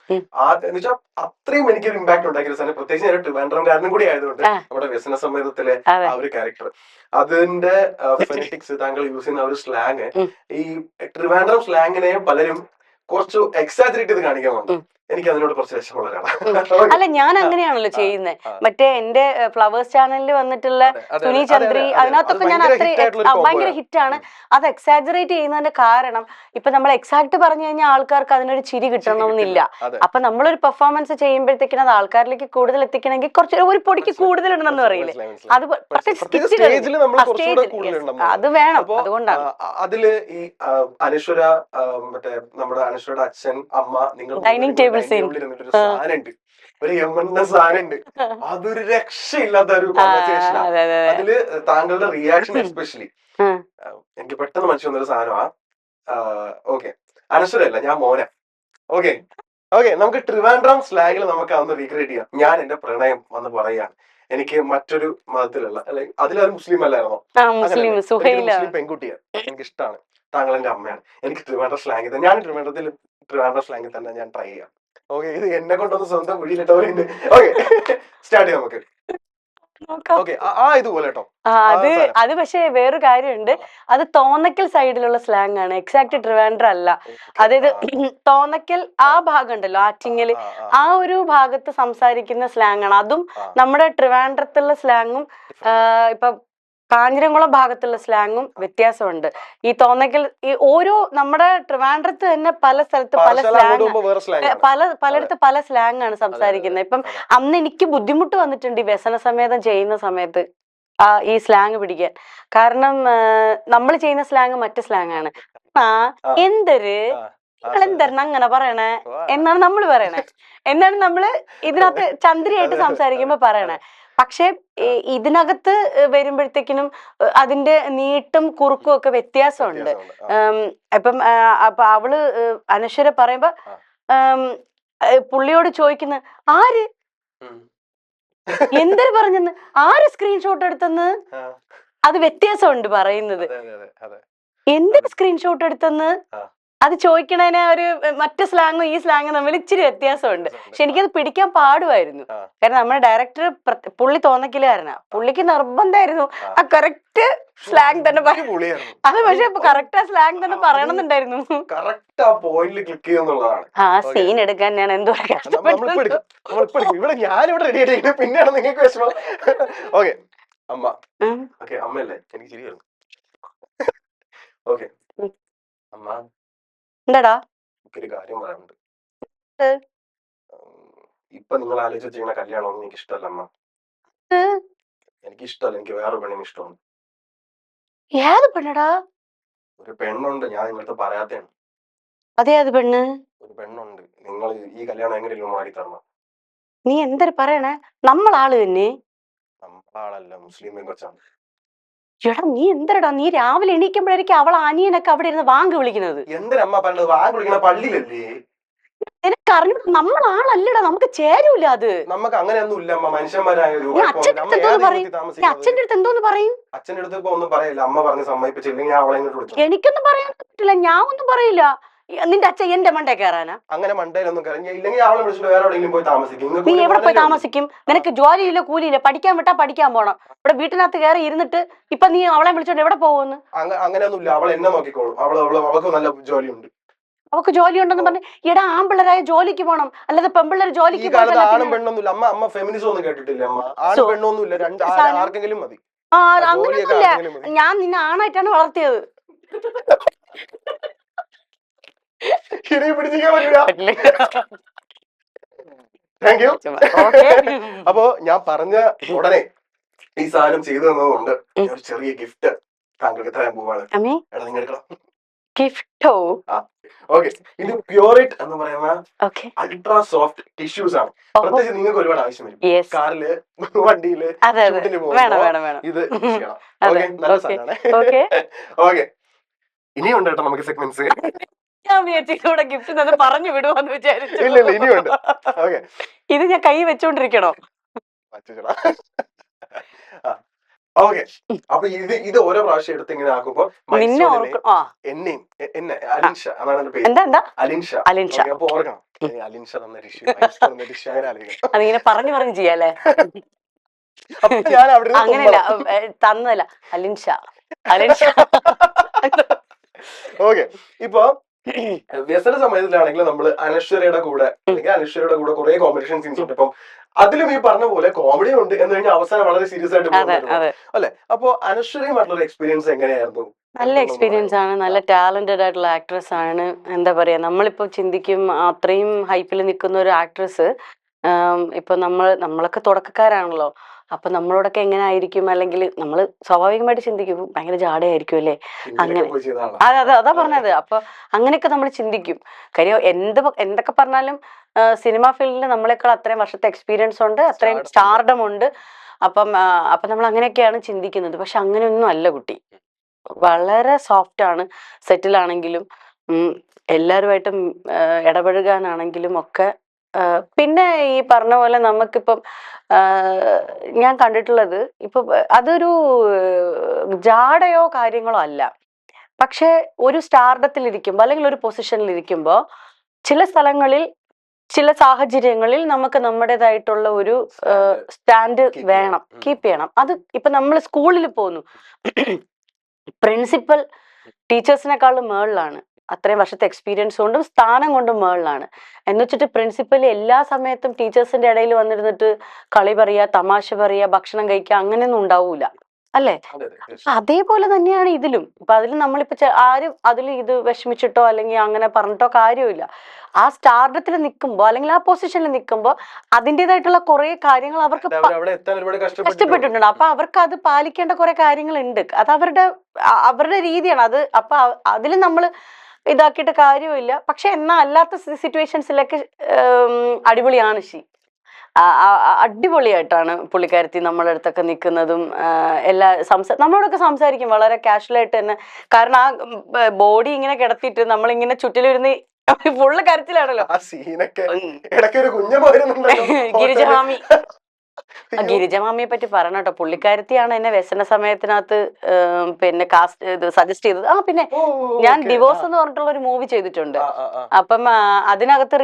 എന്ന് വെച്ചാൽ അത്രയും എനിക്കൊരു ഇമ്പാക്ട് ഉണ്ടാക്കിയ സാധനം, പ്രത്യേകിച്ച് ഞാൻ ട്രിവാൻഡ്രംകാരനും കൂടി ആയതുകൊണ്ട് നമ്മുടെ വ്യസന സമയത്തിലെ ആ ഒരു ക്യാരക്ടർ, അതിന്റെ ഫെനറ്റിക്സ്, താങ്കൾ യൂസ് ചെയ്യുന്ന ഒരു സ്ലാങ്, ഈ ട്രിവാൻഡ്രം സ്ലാങ്ങിനെ പലരും കുറച്ച് എക്സാജറേറ്റ് ചെയ്ത് കാണിക്കാൻ വന്നു. എനിക്ക് അതിനോട് കുറച്ച് വിഷമമുള്ള ഒരാളാണ്. അല്ല, ഞാൻ അങ്ങനെയാണല്ലോ ചെയ്യുന്നത്. മറ്റേ എന്റെ ഫ്ലവേഴ്സ് ചാനലിൽ വന്നിട്ടുള്ള സുനി ചന്ദ്രി, അതിനകത്തൊക്കെ ഞാൻ ഭയങ്കര ഹിറ്റാണ്. അത് എക്സാജറേറ്റ് ചെയ്യുന്നതിന്റെ കാരണം ഇപ്പൊ നമ്മൾ എക്സാക്ട് പറഞ്ഞു കഴിഞ്ഞാൽ ആൾക്കാർക്ക് അതിനൊരു ചിരി കിട്ടണമെന്നില്ല. അപ്പൊ നമ്മളൊരു പെർഫോമൻസ് ചെയ്യുമ്പോഴത്തേക്കിനും അത് ആൾക്കാരിലേക്ക് കൂടുതൽ എത്തിക്കണമെങ്കിൽ കുറച്ച് ഒരു പൊടിക്ക് കൂടുതൽ ഇടണമെന്ന് പറയില്ലേ, അത് അത് വേണം. അതുകൊണ്ടാണ് അതില് ഈ അനശ്വര, മറ്റേ നമ്മുടെ അനശ്വരയുടെ അച്ഛൻ, അമ്മ, നിങ്ങൾ ഡൈനിങ് ടേബിൾ ഒരു സാധനമുണ്ട്, ഒരു യമ്മന്ന സാധനമുണ്ട്, അതൊരു രക്ഷയില്ലാത്ത ഒരു കോൺവെർസേഷൻ. അതില് താങ്കളുടെ റിയാക്ഷൻ എസ്പെഷ്യലി എനിക്ക് പെട്ടെന്ന് മനസ്സിൽ വന്നൊരു സാധനമാ. ഓക്കെ, അനശ്വരല്ല, ഞാൻ മോന. ഓക്കെ, നമുക്ക് ട്രിവാൻഡ്രം സ്ലാങ്ങിൽ നമുക്ക് അതൊന്ന് റീക്രിയേറ്റ് ചെയ്യാം. ഞാൻ എന്റെ പ്രണയം വന്ന് പറയാണ്, എനിക്ക് മറ്റൊരു മതത്തിലുള്ള, അല്ലെങ്കിൽ അതിലൊരു മുസ്ലിം അല്ലായിരുന്നോ, മുസ്ലിം പെൺകുട്ടിയാണ്, എനിക്ക് ഇഷ്ടമാണ്, താങ്കൾ എന്റെ അമ്മയാണ്, എനിക്ക് ട്രിവാൻഡ്രം സ്ലാങ്ങിൽ തന്നെ, ഞാൻ ട്രിവാൻഡ്രം സ്ലാങ്ങിൽ തന്നെ ഞാൻ ട്രൈ ചെയ്യാം. ഓക്കെ, ഇത് എന്നെ കൊണ്ടൊന്ന് സ്വന്തം കുഴിയിലിട്ടവരുണ്ട്. ഓക്കെ, സ്റ്റാർട്ട് ചെയ്യാം നമുക്ക്. ഓക്കെ, ഇതുപോലെ കേട്ടോ. അത് പക്ഷേ വേറൊരു കാര്യമുണ്ട്, അത് തോന്നക്കൽ സൈഡിലുള്ള സ്ലാങ് ആണ്, എക്സാക്ട് ട്രിവാൻഡ്രം അല്ല. അതായത് തോന്നക്കൽ ആ ഭാഗം ഉണ്ടല്ലോ, ആറ്റിങ്ങല്, ആ ഒരു ഭാഗത്ത് സംസാരിക്കുന്ന സ്ലാങ് ആണ്. അതും നമ്മുടെ ട്രിവാൻഡ്രത്തുള്ള സ്ലാങ്ങും ഇപ്പൊ കാഞ്ഞിരംകുളം ഭാഗത്തുള്ള സ്ലാങ്ങും വ്യത്യാസമുണ്ട്. ഈ തോന്നക്കൽ ഈ ഓരോ നമ്മുടെ ട്രിവാൻഡ്രത്ത് തന്നെ പല സ്ഥലത്ത് പല സ്ലാങ്, പലയിടത്ത് പല സ്ലാങ് ആണ് സംസാരിക്കുന്നത്. ഇപ്പം അന്ന് എനിക്ക് ബുദ്ധിമുട്ട് വന്നിട്ടുണ്ട് ഈ വ്യസന സമേതം ചെയ്യുന്ന സമയത്ത് ഈ സ്ലാങ് പിടിക്കാൻ. കാരണം നമ്മൾ ചെയ്യുന്ന സ്ലാങ് മറ്റു സ്ലാങ് ആണ്. എന്തൊരു നിങ്ങൾ എന്തായിരുന്നു അങ്ങനെ പറയണേ എന്നാണ് നമ്മൾ പറയണേ, എന്നാണ് നമ്മള് ഇതിനകത്ത് ചന്ദ്രയായിട്ട് സംസാരിക്കുമ്പോ പറയണേ. പക്ഷെ ഇതിനകത്ത് വരുമ്പോഴത്തേക്കിനും അതിന്റെ നീട്ടും കുറുക്കും ഒക്കെ വ്യത്യാസമുണ്ട്. അപ്പൊ അവള് അനശ്വര പറയുമ്പോ പുള്ളിയോട് ചോദിക്കുന്ന ആര് എന്തൊരു പറഞ്ഞെന്ന്, ആര് സ്ക്രീൻഷോട്ട് എടുത്തെന്ന്, അത് വ്യത്യാസമുണ്ട് പറയുന്നത്. എന്തൊരു സ്ക്രീൻഷോട്ട് എടുത്തെന്ന് അത് ചോദിക്കണതിന് ഒരു മറ്റു സ്ലാങ്ങും ഈ സ്ലാങ്ങും തമ്മിൽ ഇച്ചിരി വ്യത്യാസമുണ്ട്. പക്ഷെ എനിക്കത് പിടിക്കാൻ പാടുമായിരുന്നു. കാരണം നമ്മുടെ ഡയറക്ടർ പുള്ളി തോന്നക്കില്ലായിരുന്ന, പുള്ളിക്ക് നിർബന്ധമായിരുന്നു ആ കറക്റ്റ് സ്ലാങ് തന്നെ അത്. പക്ഷെ കറക്റ്റ് ആ സ്ലാങ് തന്നെ പറയണമെന്നുണ്ടായിരുന്നു. ആ സീൻ എടുക്കാൻ ഞാൻ എന്തോ പിന്നെയാണ് നിങ്ങൾക്ക് വിഷമം. ഓക്കെ അമ്മ, ഓക്കെ അമ്മയല്ലേ, എനിക്ക് ശരി വരും. ഓക്കെ അമ്മ, എന്താടാ ഒരു കാര്യം പറയാനുണ്ട്. ഇപ്പൊ നിങ്ങൾ ആലോചിച്ച് ചെയ്യുന്ന കല്യാണമൊന്നും എനിക്ക് ഇഷ്ടമല്ല അമ്മ. എനിക്ക് ഇഷ്ടമല്ല, എനിക്ക് വേറെ പെണ്ണിന് ഇഷ്ടമാണ്. ഏത് പെണ്ണടാ? ഒരു പെണ്ണുണ്ട്, ഞാൻ നിങ്ങളടുത്ത് പറയാത്തയാണ്. അതേത് പെണ്ണ്? ഒരു പെണ്ണുണ്ട്, നിങ്ങൾ ഈ കല്യാണം എങ്ങനെയല്ലോ മാറി തരണം. നീ എന്തൊരു പറയണേ? നമ്മളാള് തന്നെ. നമ്മളാളല്ല, മുസ്ലിം പെങ്കൊച്ചാണ്. എടാ നീ എന്തരടാ, നീ രാവിലെ എണീക്കുമ്പോഴായിരിക്കും അവൾ അനിയനൊക്കെ അവിടെ ഇരുന്ന് വാങ്ക് വിളിക്കുന്നത്. എന്തിനമ്മ പറഞ്ഞത്? വാങ്ക് വിളിക്കണ പള്ളിയിലല്ലേ? നിനക്ക് അറിഞ്ഞു, നമ്മളാളല്ലടാ, നമുക്ക് ചേരൂല അത്. നമുക്ക് അങ്ങനെയൊന്നും ഇല്ല അമ്മ, മനുഷ്യന്മാരായ അച്ഛന്റെ അടുത്ത് എന്തോന്ന് പറയും? അച്ഛന്റെ അടുത്ത് ഇപ്പൊ ഒന്നും പറയില്ല, അമ്മ പറഞ്ഞ് സമ്മതിപ്പിച്ചില്ലെങ്കിൽ അവളെ വിളിച്ചു. എനിക്കൊന്നും പറയാൻ പറ്റില്ല, ഞാൻ ഒന്നും പറയില്ല. നിന്റെ അച്ഛൻ എന്റെ മണ്ടേ കയറാനാ? അങ്ങനെ മണ്ടയിലൊന്നും ഇല്ലെങ്കിൽ അവളെ വിളിച്ചിട്ട് വേറെ എവിടെയെങ്കിലും പോയി താമസിക്കും. നീ എവിടെ പോയി താമസിക്കും? നിനക്ക് ജോലിയില്ല കൂലിയില്ല, പഠിക്കാൻ വിട്ടാ പഠിക്കാൻ പോണം. ഇവിടെ വീട്ടിനകത്ത് കയറി ഇരുന്നിട്ട് ഇപ്പൊ നീ അവളെ വിളിച്ചോണ്ട് എവിടെ പോകുന്നു? അങ്ങനെയൊന്നുമില്ല, അവൾ എന്നെ നോക്കിക്കോളും. അവൾക്ക് നല്ല ജോലിയുണ്ട്. അവക്ക് ജോലി ഉണ്ടെന്ന് പറഞ്ഞു. എടാ ആൺപിള്ളേരായ ജോലിക്ക് പോണം, അല്ലാതെ പെൺപിള്ളേർ ജോലിക്ക് ആണും പെണ്ണൊന്നുമില്ല അമ്മ. അമ്മ ഫെമിനിസം ഒന്നും കേട്ടിട്ടില്ല അമ്മ. ആണും പെണ്ണൊന്നുമില്ല, ആർക്കെങ്കിലും മതി. അങ്ങനെയൊന്നുമില്ല, ഞാൻ നിന്നെ ആണായിട്ടാണ് വളർത്തിയത്. അപ്പോ ഞാൻ പറഞ്ഞ ഉടനെ ഈ സാധനം ചെയ്തു തന്നതുകൊണ്ട് ഒരു ചെറിയ ഗിഫ്റ്റ് താങ്കൾക്ക് തരാൻ പോവാണ്. എടാ നിങ്ങൾ എടുക്കണം. ഗിഫ്റ്റോ? ഓക്കെ, ഇത് പ്യൂറിറ്റ് എന്ന് പറയുന്ന അൾട്രാ സോഫ്റ്റ് ടിഷ്യൂസ് ആണ്. പ്രത്യേകിച്ച് നിങ്ങൾക്ക് ഒരുപാട് ആവശ്യം വരും, കാറില് വണ്ടിയില് ഷൂട്ടിന് പോകുമ്പോൾ ഇത് ചെയ്യണം. ഓക്കെ, നല്ല സാധനമാണ്. ഓക്കെ, ഇനിയുണ്ട് കേട്ടോ നമുക്ക് സെഗ്മെന്റ്സ്. ഞാൻ വിചാരിച്ചിവിടെ ഗിഫ്റ്റ് പറഞ്ഞു വിടുവോന്ന് വിചാരിച്ചു. ഇല്ല ഇനിയുണ്ട്. ഓക്കെ, ഇത് ഞാൻ കൈ വെച്ചോണ്ടിരിക്കണോ? ഓക്കെ, അപ്പൊ ഇത് ഓരോ പ്രാവശ്യം എടുത്ത് ഇങ്ങനെ ആക്കുമ്പോ എന്നെ അലിൻഷ എന്നാണ് പേര്. അലിൻഷ. അപ്പൊ ഓർക്കണം, അലിൻഷ തന്ന ഡിഷ്, അങ്ങനെ ആലോചിക്കണം. അതിങ്ങനെ പറഞ്ഞു ചെയ്യാല്ലേ? ഞാൻ അവിടെ അങ്ങനെയല്ല, തന്നല്ല, അലിൻഷ. ഓക്കെ, ഇപ്പൊ വ്യസന സമയത്തിലാണെങ്കിൽ നമ്മൾ അനശ്വരയുടെ കൂടെ അല്ലെങ്കിൽ അനശ്വരയുടെ കൂടെ കുറെ കോമ്പറ്റീഷൻ സീൻസ് ഉണ്ട്. ഇപ്പം അതിലും ഈ പറഞ്ഞ പോലെ കോമഡി ഉണ്ട് എന്ന് കഴിഞ്ഞാൽ അവസാനം വളരെ സീരിയസ് ആയിട്ട് പോകുന്നത് അല്ലെ? അപ്പൊ അനശ്വരയുമായിട്ടുള്ള എക്സ്പീരിയൻസ് എങ്ങനെയായിരുന്നു? നല്ല എക്സ്പീരിയൻസ് ആണ്, നല്ല ടാലന്റഡ് ആയിട്ടുള്ള ആക്ട്രസ് ആണ്. എന്താ പറയാ, നമ്മളിപ്പോ ചിന്തിക്കും അത്രയും ഹൈപ്പിൽ നിൽക്കുന്ന ഒരു ആക്ട്രസ്, ഇപ്പൊ നമ്മളൊക്കെ തുടക്കക്കാരാണല്ലോ, അപ്പൊ നമ്മളോടൊക്കെ എങ്ങനെ ആയിരിക്കും, അല്ലെങ്കിൽ നമ്മൾ സ്വാഭാവികമായിട്ട് ചിന്തിക്കും ഭയങ്കര ജാടയായിരിക്കും അല്ലേ, അങ്ങനെ. അതാ പറഞ്ഞത്. അപ്പൊ അങ്ങനെയൊക്കെ നമ്മൾ ചിന്തിക്കും. കാര്യം എന്തൊക്കെ പറഞ്ഞാലും സിനിമ ഫീൽഡിൽ നമ്മളെക്കാൾ അത്രയും വർഷത്തെ എക്സ്പീരിയൻസ് ഉണ്ട്, അത്രയും സ്റ്റാർഡം ഉണ്ട്. അപ്പം നമ്മൾ അങ്ങനെയൊക്കെയാണ് ചിന്തിക്കുന്നത്. പക്ഷെ അങ്ങനെയൊന്നും അല്ല കുട്ടി, വളരെ സോഫ്റ്റ് ആണ്. സെറ്റിലാണെങ്കിലും എല്ലാവരുമായിട്ടും ഇടപഴകാനാണെങ്കിലും ഒക്കെ. പിന്നെ ഈ പറഞ്ഞ പോലെ നമുക്കിപ്പം ഞാൻ കണ്ടിട്ടുള്ളത്, ഇപ്പൊ അതൊരു ജാടയോ കാര്യങ്ങളോ അല്ല. പക്ഷെ ഒരു സ്റ്റാർഡത്തിൽ ഇരിക്കുമ്പോൾ അല്ലെങ്കിൽ ഒരു പൊസിഷനിൽ ഇരിക്കുമ്പോൾ ചില സ്ഥലങ്ങളിൽ ചില സാഹചര്യങ്ങളിൽ നമുക്ക് നമ്മുടേതായിട്ടുള്ള ഒരു സ്റ്റാൻഡ് വേണം, കീപ്പ് ചെയ്യണം. അത് ഇപ്പൊ നമ്മൾ സ്കൂളിൽ പോകുന്നു, പ്രിൻസിപ്പൽ ടീച്ചേഴ്സിനെക്കാളും മേളിലാണ്, അത്രയും വർഷത്തെ എക്സ്പീരിയൻസ് കൊണ്ടും സ്ഥാനം കൊണ്ടും മേളിലാണ് എന്ന് വെച്ചിട്ട് പ്രിൻസിപ്പൽ എല്ലാ സമയത്തും ടീച്ചേഴ്സിന്റെ ഇടയിൽ വന്നിരുന്നിട്ട് കളി പറയുക, തമാശ പറയുക, ഭക്ഷണം കഴിക്കുക, അങ്ങനെയൊന്നും ഉണ്ടാവൂല അല്ലേ? അതേപോലെ തന്നെയാണ് ഇതിലും. ഇപ്പൊ അതിൽ നമ്മളിപ്പോ ആരും അതിൽ ഇത് വിഷമിച്ചിട്ടോ അല്ലെങ്കിൽ അങ്ങനെ പറഞ്ഞിട്ടോ കാര്യമില്ല. ആ സ്റ്റാർഡത്തിൽ നിൽക്കുമ്പോ അല്ലെങ്കിൽ ആ പൊസിഷനിൽ നിൽക്കുമ്പോ അതിൻ്റെതായിട്ടുള്ള കുറെ കാര്യങ്ങൾ അവർക്ക് കഷ്ടപ്പെട്ടിട്ടുണ്ട്. അപ്പൊ അവർക്ക് അത് പാലിക്കേണ്ട കുറെ കാര്യങ്ങളുണ്ട്. അത് അവരുടെ രീതിയാണ് അത്. അപ്പൊ അതിൽ നമ്മൾ ഇതാക്കിയിട്ട് കാര്യമില്ല. പക്ഷെ എന്നാ അല്ലാത്ത സിറ്റുവേഷൻസിലൊക്കെ അടിപൊളിയാണ് അടിപൊളിയായിട്ടാണ് പുള്ളിക്കാരത്തി നമ്മുടെ അടുത്തൊക്കെ നിൽക്കുന്നതും നമ്മളോടൊക്കെ സംസാരിക്കും വളരെ കാഷ്വൽ ആയിട്ട് തന്നെ. കാരണം ആ ബോഡി ഇങ്ങനെ കിടത്തിയിട്ട് നമ്മളിങ്ങനെ ചുറ്റിലിരുന്ന് ഫുള്ള് കരച്ചിലാണല്ലോ. ഗിരിജാമി ഗിരിജമാമിയെ പറ്റി പറയണം കേട്ടോ. പുള്ളിക്കാരത്തിയാണ് എന്നെ വ്യസന സമയത്തിനകത്ത് പിന്നെ കാസ്റ്റ് സജസ്റ്റ് ചെയ്തത്. പിന്നെ ഞാൻ ഡിവോഴ്സ് എന്ന് പറഞ്ഞിട്ടുള്ള ഒരു മൂവി ചെയ്തിട്ടുണ്ട്. അപ്പം അതിനകത്ത്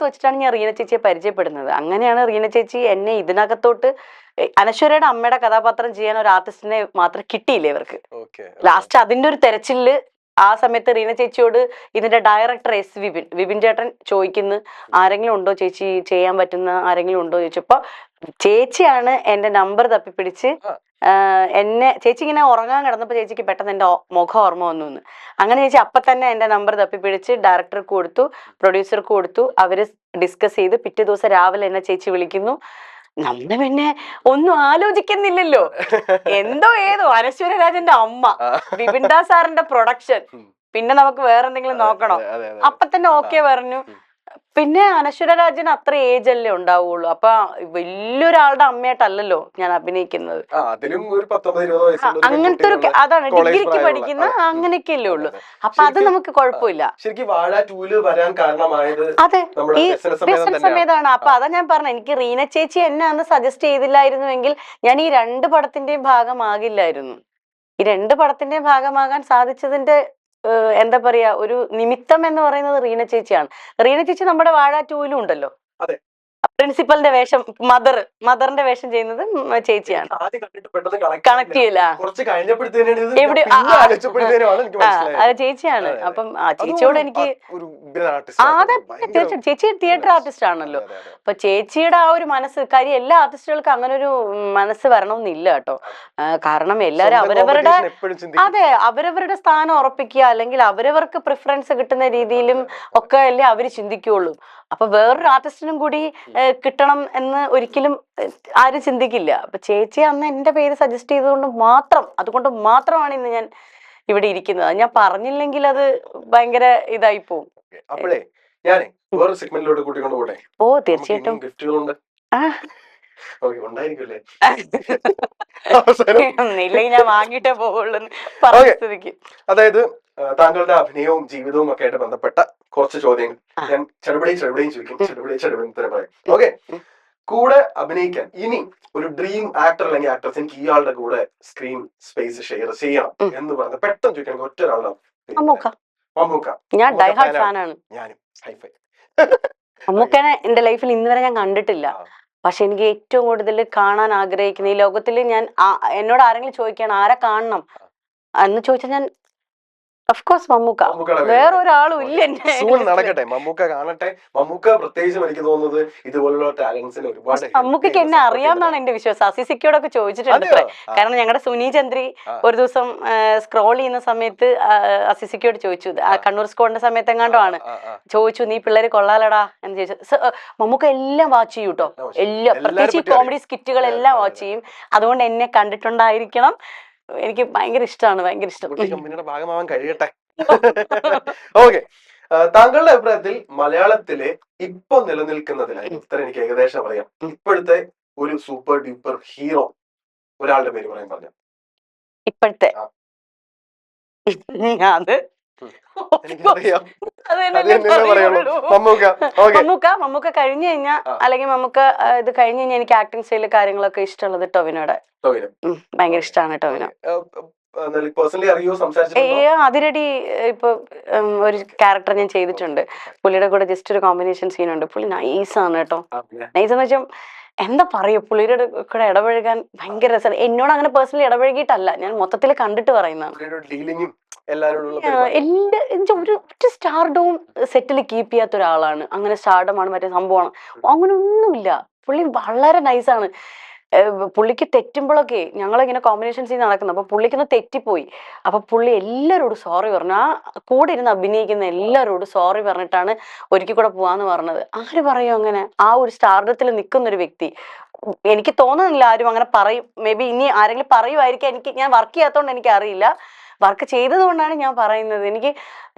വെച്ചിട്ടാണ് ഞാൻ റീന ചേച്ചിയെ പരിചയപ്പെടുന്നത്. അങ്ങനെയാണ് റീന ചേച്ചി എന്നെ ഇതിനകത്തോട്ട്, അനശ്വരയുടെ അമ്മയുടെ കഥാപാത്രം ചെയ്യാൻ ഒരു ആർട്ടിസ്റ്റിനെ മാത്രം കിട്ടിയില്ലേ ഇവർക്ക്. ലാസ്റ്റ് അതിന്റെ ഒരു തെരച്ചില് ആ സമയത്ത് റീന ചേച്ചിയോട് ഇതിന്റെ ഡയറക്ടർ വിപിൻ ചേട്ടൻ ചോദിക്കുന്നു, ആരെങ്കിലും ഉണ്ടോ ചേച്ചി, ചെയ്യാൻ പറ്റുന്ന ആരെങ്കിലും ഉണ്ടോ ചോദിച്ചപ്പോ ചേച്ചിയാണ് എന്റെ നമ്പർ തപ്പിപ്പിടിച്ച് ചേച്ചി ഇങ്ങനെ ഉറങ്ങാൻ കിടന്നപ്പോ ചേച്ചിക്ക് പെട്ടെന്ന് എന്റെ മുഖം ഓർമ്മ വന്നു എന്ന്. അങ്ങനെ ചേച്ചി അപ്പൊ തന്നെ എന്റെ നമ്പർ തപ്പിപ്പിടിച്ച് ഡയറക്ടർക്ക് കൊടുത്തു, പ്രൊഡ്യൂസർക്ക് കൊടുത്തു. അവര് ഡിസ്കസ് ചെയ്ത് പിറ്റേ ദിവസം രാവിലെ എന്നെ ചേച്ചി വിളിക്കുന്നു. നമ്മള് പിന്നെ ഒന്നും ആലോചിക്കുന്നില്ലല്ലോ, എന്തോ ഏതോ അനശ്വര രാജന്റെ അമ്മ, ബിപിൻദാ സാറിന്റെ പ്രൊഡക്ഷൻ, പിന്നെ നമുക്ക് വേറെ എന്തെങ്കിലും നോക്കണോ? അപ്പൊ തന്നെ ഓക്കെ പറഞ്ഞു. പിന്നെ അനശ്വര രാജന് അത്ര ഏജ് അല്ലേ ഉണ്ടാവുള്ളൂ. അപ്പൊ വലിയൊരാളുടെ അമ്മയായിട്ടല്ലല്ലോ ഞാൻ അഭിനയിക്കുന്നത്. അങ്ങനത്തെ ഒരു അതാണ്, ഡിഗ്രിക്ക് പഠിക്കുന്ന അങ്ങനെയൊക്കെയല്ലേ ഉള്ളൂ. അപ്പൊ അത് നമുക്ക് കുഴപ്പമില്ല. അതെ, ഈ വ്യസന സമയത്താണ്. അപ്പൊ അതാ ഞാൻ പറഞ്ഞ, എനിക്ക് റീന ചേച്ചി എന്നെ അന്ന് സജസ്റ്റ് ചെയ്തില്ലായിരുന്നുവെങ്കിൽ ഞാൻ ഈ 2 പടത്തിന്റെയും ഭാഗമാകില്ലായിരുന്നു. ഈ 2 പടത്തിന്റെയും ഭാഗമാകാൻ സാധിച്ചതിന്റെ എന്താ പറയാ, ഒരു നിമിത്തം എന്ന് പറയുന്നത് റീന ചേച്ചിയാണ്. റീന ചേച്ചി നമ്മുടെ വാഴ 2-ലും ഉണ്ടല്ലോ, പ്രിൻസിപ്പലിന്റെ വേഷം, മദറിന്റെ വേഷം ചെയ്യുന്നത് ചേച്ചിയാണ്. കണക്ട് ചെയ്യില്ല, അത് ചേച്ചിയാണ്. അപ്പം ആ ചേച്ചിയോട് എനിക്ക് അതെ തീർച്ചയായിട്ടും, ചേച്ചി തിയേറ്റർ ആർട്ടിസ്റ്റ് ആണല്ലോ. അപ്പൊ ചേച്ചിയുടെ ആ ഒരു മനസ്സ്, കാര്യം എല്ലാ ആർട്ടിസ്റ്റുകൾക്കും അങ്ങനെ ഒരു മനസ്സ് വരണമെന്നില്ല കേട്ടോ. കാരണം എല്ലാവരും അവരവരുടെ സ്ഥാനം ഉറപ്പിക്കുക, അല്ലെങ്കിൽ അവരവർക്ക് പ്രിഫറൻസ് കിട്ടുന്ന രീതിയിലും ഒക്കെ അല്ലേ അവര് ചിന്തിക്കുള്ളൂ. അപ്പൊ വേറൊരു ആർട്ടിസ്റ്റിനും കൂടി കിട്ടണം എന്ന് ഒരിക്കലും ആരും ചിന്തിക്കില്ല. അപ്പൊ ചേച്ചി അന്ന് എന്റെ പേര് സജസ്റ്റ് അതുകൊണ്ട് മാത്രമാണ് ഇന്ന് ഞാൻ ഇവിടെ ഇരിക്കുന്നത്. ഞാൻ പറഞ്ഞില്ലെങ്കിൽ അത് ഭയങ്കര ഇതായി പോവും. അപ്പോഴേ ഞാനേ വേറെ സെഗ്മെന്റിലോട്ട് കൂട്ടിക്കൊണ്ട് പോട്ടെ? ഓ തീർച്ചയായിട്ടും. ഗിഫ്റ്റുകളുണ്ട് ഇല്ലെങ്കിൽ ഞാൻ വാങ്ങിട്ടേ പോവുള്ളൂ പറഞ്ഞ സ്ഥിതിക്ക്. അതായത് താങ്കളുടെ അഭിനയവും ജീവിതവും ഒക്കെ ആയിട്ട് ബന്ധപ്പെട്ട കുറച്ച് ചോദ്യങ്ങൾ ഞാൻ ചെറുപടിയും ചോദിക്കും, ചെറുപടി പറയാം. ഓക്കെ, കൂടെ അഭിനയിക്കാൻ ഇനി ഒരു ഡ്രീം ആക്ടർ അല്ലെങ്കിൽ ആക്ട്രസ്, എനിക്ക് ഇയാളുടെ കൂടെ സ്ക്രീൻ സ്പേസ് ഷെയർ ചെയ്യണം എന്ന് പറഞ്ഞ പെട്ടെന്ന് ചോദിക്കാൻ ഒറ്റ ഒരാളാണ് മമ്മൂക്ക. ഞാൻ ഡൈ ഹാർഡ് ഫാനാണ്. ഞാനും ഹൈഫൈ. മമ്മൂക്കനെ എന്റെ ലൈഫിൽ ഇന്ന് വരെ ഞാൻ കണ്ടിട്ടില്ല. പക്ഷെ എനിക്ക് ഏറ്റവും കൂടുതൽ കാണാൻ ആഗ്രഹിക്കുന്ന ഈ ലോകത്തിൽ, ഞാൻ എന്നോട് ആരെങ്കിലും ചോദിക്കുകയാണ് ആരെ കാണണം എന്ന് ചോദിച്ചാൽ ഞാൻ ഓഫ്കോഴ്സ് മമ്മൂക്ക, വേറെ ഒരാളും ഇല്ല. നടക്കട്ടെ, മമ്മൂക്ക കാണട്ടെ. മമ്മൂക്ക പ്രത്യേകിച്ചും എനിക്ക് തോന്നുന്നത് ഇതുപോലുള്ള ടാലന്റ്സിന് ഒരുപാട്. മമ്മൂക്കയ്ക്ക് എന്നെ അറിയാമെന്നാണ് എന്റെ വിശ്വാസം. അസിസിക്കയോടൊക്കെ ചോദിച്ചിട്ടുണ്ട്. കാരണം ഞങ്ങളുടെ സുനി ചന്ദ്രി ഒരു ദിവസം സ്ക്രോൾ ചെയ്യുന്ന സമയത്ത് അസിസിക്കയോട് ചോദിച്ചു, കണ്ണൂർ സ്കോഡിന്റെ സമയത്ത് എങ്ങാണ്ടോ ആണ് ചോദിച്ചു, നീ പിള്ളേര് കൊള്ളാലടാ എന്ന് ചോദിച്ചു. മമ്മൂക്ക എല്ലാം വാച്ച് ചെയ്യും കേട്ടോ, എല്ലാം, പ്രത്യേകിച്ച് കോമഡി സ്കിറ്റുകളെല്ലാം വാച്ച് ചെയ്യും. അതുകൊണ്ട് എന്നെ കണ്ടിട്ടുണ്ടായിരിക്കണം. എനിക്ക് ഭയങ്കര ഇഷ്ടമാണ്, ഭയങ്കര ഇഷ്ടം. കമ്പനിയുടെ ഭാഗമാവാൻ കഴിയട്ടെ. ഓക്കെ, താങ്കളുടെ അഭിപ്രായത്തിൽ മലയാളത്തിലെ ഇപ്പൊ നിലനിൽക്കുന്നതിൽ, ഉത്തരം എനിക്ക് ഏകദേശം അറിയാം, ഇപ്പോഴത്തെ ഒരു സൂപ്പർ ഡ്യൂപ്പർ ഹീറോ ഒരാളുടെ പേര് പറയാൻ പറഞ്ഞു. ഇപ്പോഴത്തെ അത് മമ്മൂക്ക കഴിഞ്ഞു കഴിഞ്ഞാൽ, അല്ലെങ്കിൽ മമ്മൂക്ക ഇത് കഴിഞ്ഞു കഴിഞ്ഞാൽ എനിക്ക് ആക്ടിങ് സ്റ്റൈല് കാര്യങ്ങളൊക്കെ ഇഷ്ടമുള്ളത് ടൊവിനോടെ. ഭയങ്കര ഇഷ്ടമാണ് ടൊവിനോ. പേഴ്സണലി അറിയോ, സംസാരിച്ചിട്ടുണ്ടോ? അതിരടി ഇപ്പൊ ഒരു ക്യാരക്ടർ ഞാൻ ചെയ്തിട്ടുണ്ട്. പുള്ളിയുടെ കൂടെ ജസ്റ്റ് ഒരു കോമ്പിനേഷൻ സീനുണ്ട്. പുള്ളി നൈസാണ് കേട്ടോ. നൈസ് എന്ന് വെച്ചാൽ എന്താ പറയുക, പുള്ളിയുടെ കൂടെ ഇടപഴകാൻ ഭയങ്കര രസമാണ്. എന്നോട് അങ്ങനെ പേഴ്സണലി ഇടപഴകിയിട്ടല്ല, ഞാൻ മൊത്തത്തിൽ കണ്ടിട്ട് പറയുന്നതാണ്. ഒരു സ്റ്റാർഡവും സെറ്റിൽ കീപ്പ് ചെയ്യാത്ത ഒരാളാണ്. അങ്ങനെ സ്റ്റാർഡമാണ് മറ്റേ സംഭവമാണ്, അങ്ങനെ ഒന്നുമില്ല. പുള്ളി വളരെ നൈസാണ്. പുള്ളിക്ക് തെറ്റുമ്പോഴൊക്കെ ഞങ്ങളിങ്ങനെ കോമ്പിനേഷൻ സീൻ നടക്കുന്നത്, അപ്പൊ പുള്ളിക്കൊന്ന് തെറ്റിപ്പോയി. അപ്പൊ പുള്ളി എല്ലാവരോടും സോറി പറഞ്ഞു. ആ കൂടെ ഇരുന്ന് അഭിനയിക്കുന്ന എല്ലാവരോടും സോറി പറഞ്ഞിട്ടാണ് ഒരിക്കൽ കൂടെ പോവാന്ന് പറഞ്ഞത്. ആര് പറയും അങ്ങനെ? ആ ഒരു സ്റ്റാർഡത്തിൽ നിൽക്കുന്ന ഒരു വ്യക്തി, എനിക്ക് തോന്നുന്നില്ല ആരും അങ്ങനെ പറയും. മേ ബി ഇനി ആരെങ്കിലും പറയുമായിരിക്കാം. ഞാൻ വർക്ക് ചെയ്യാത്തതുകൊണ്ട് എനിക്ക് അറിയില്ല. വർക്ക് ചെയ്തത് കൊണ്ടാണ് ഞാൻ പറയുന്നത്.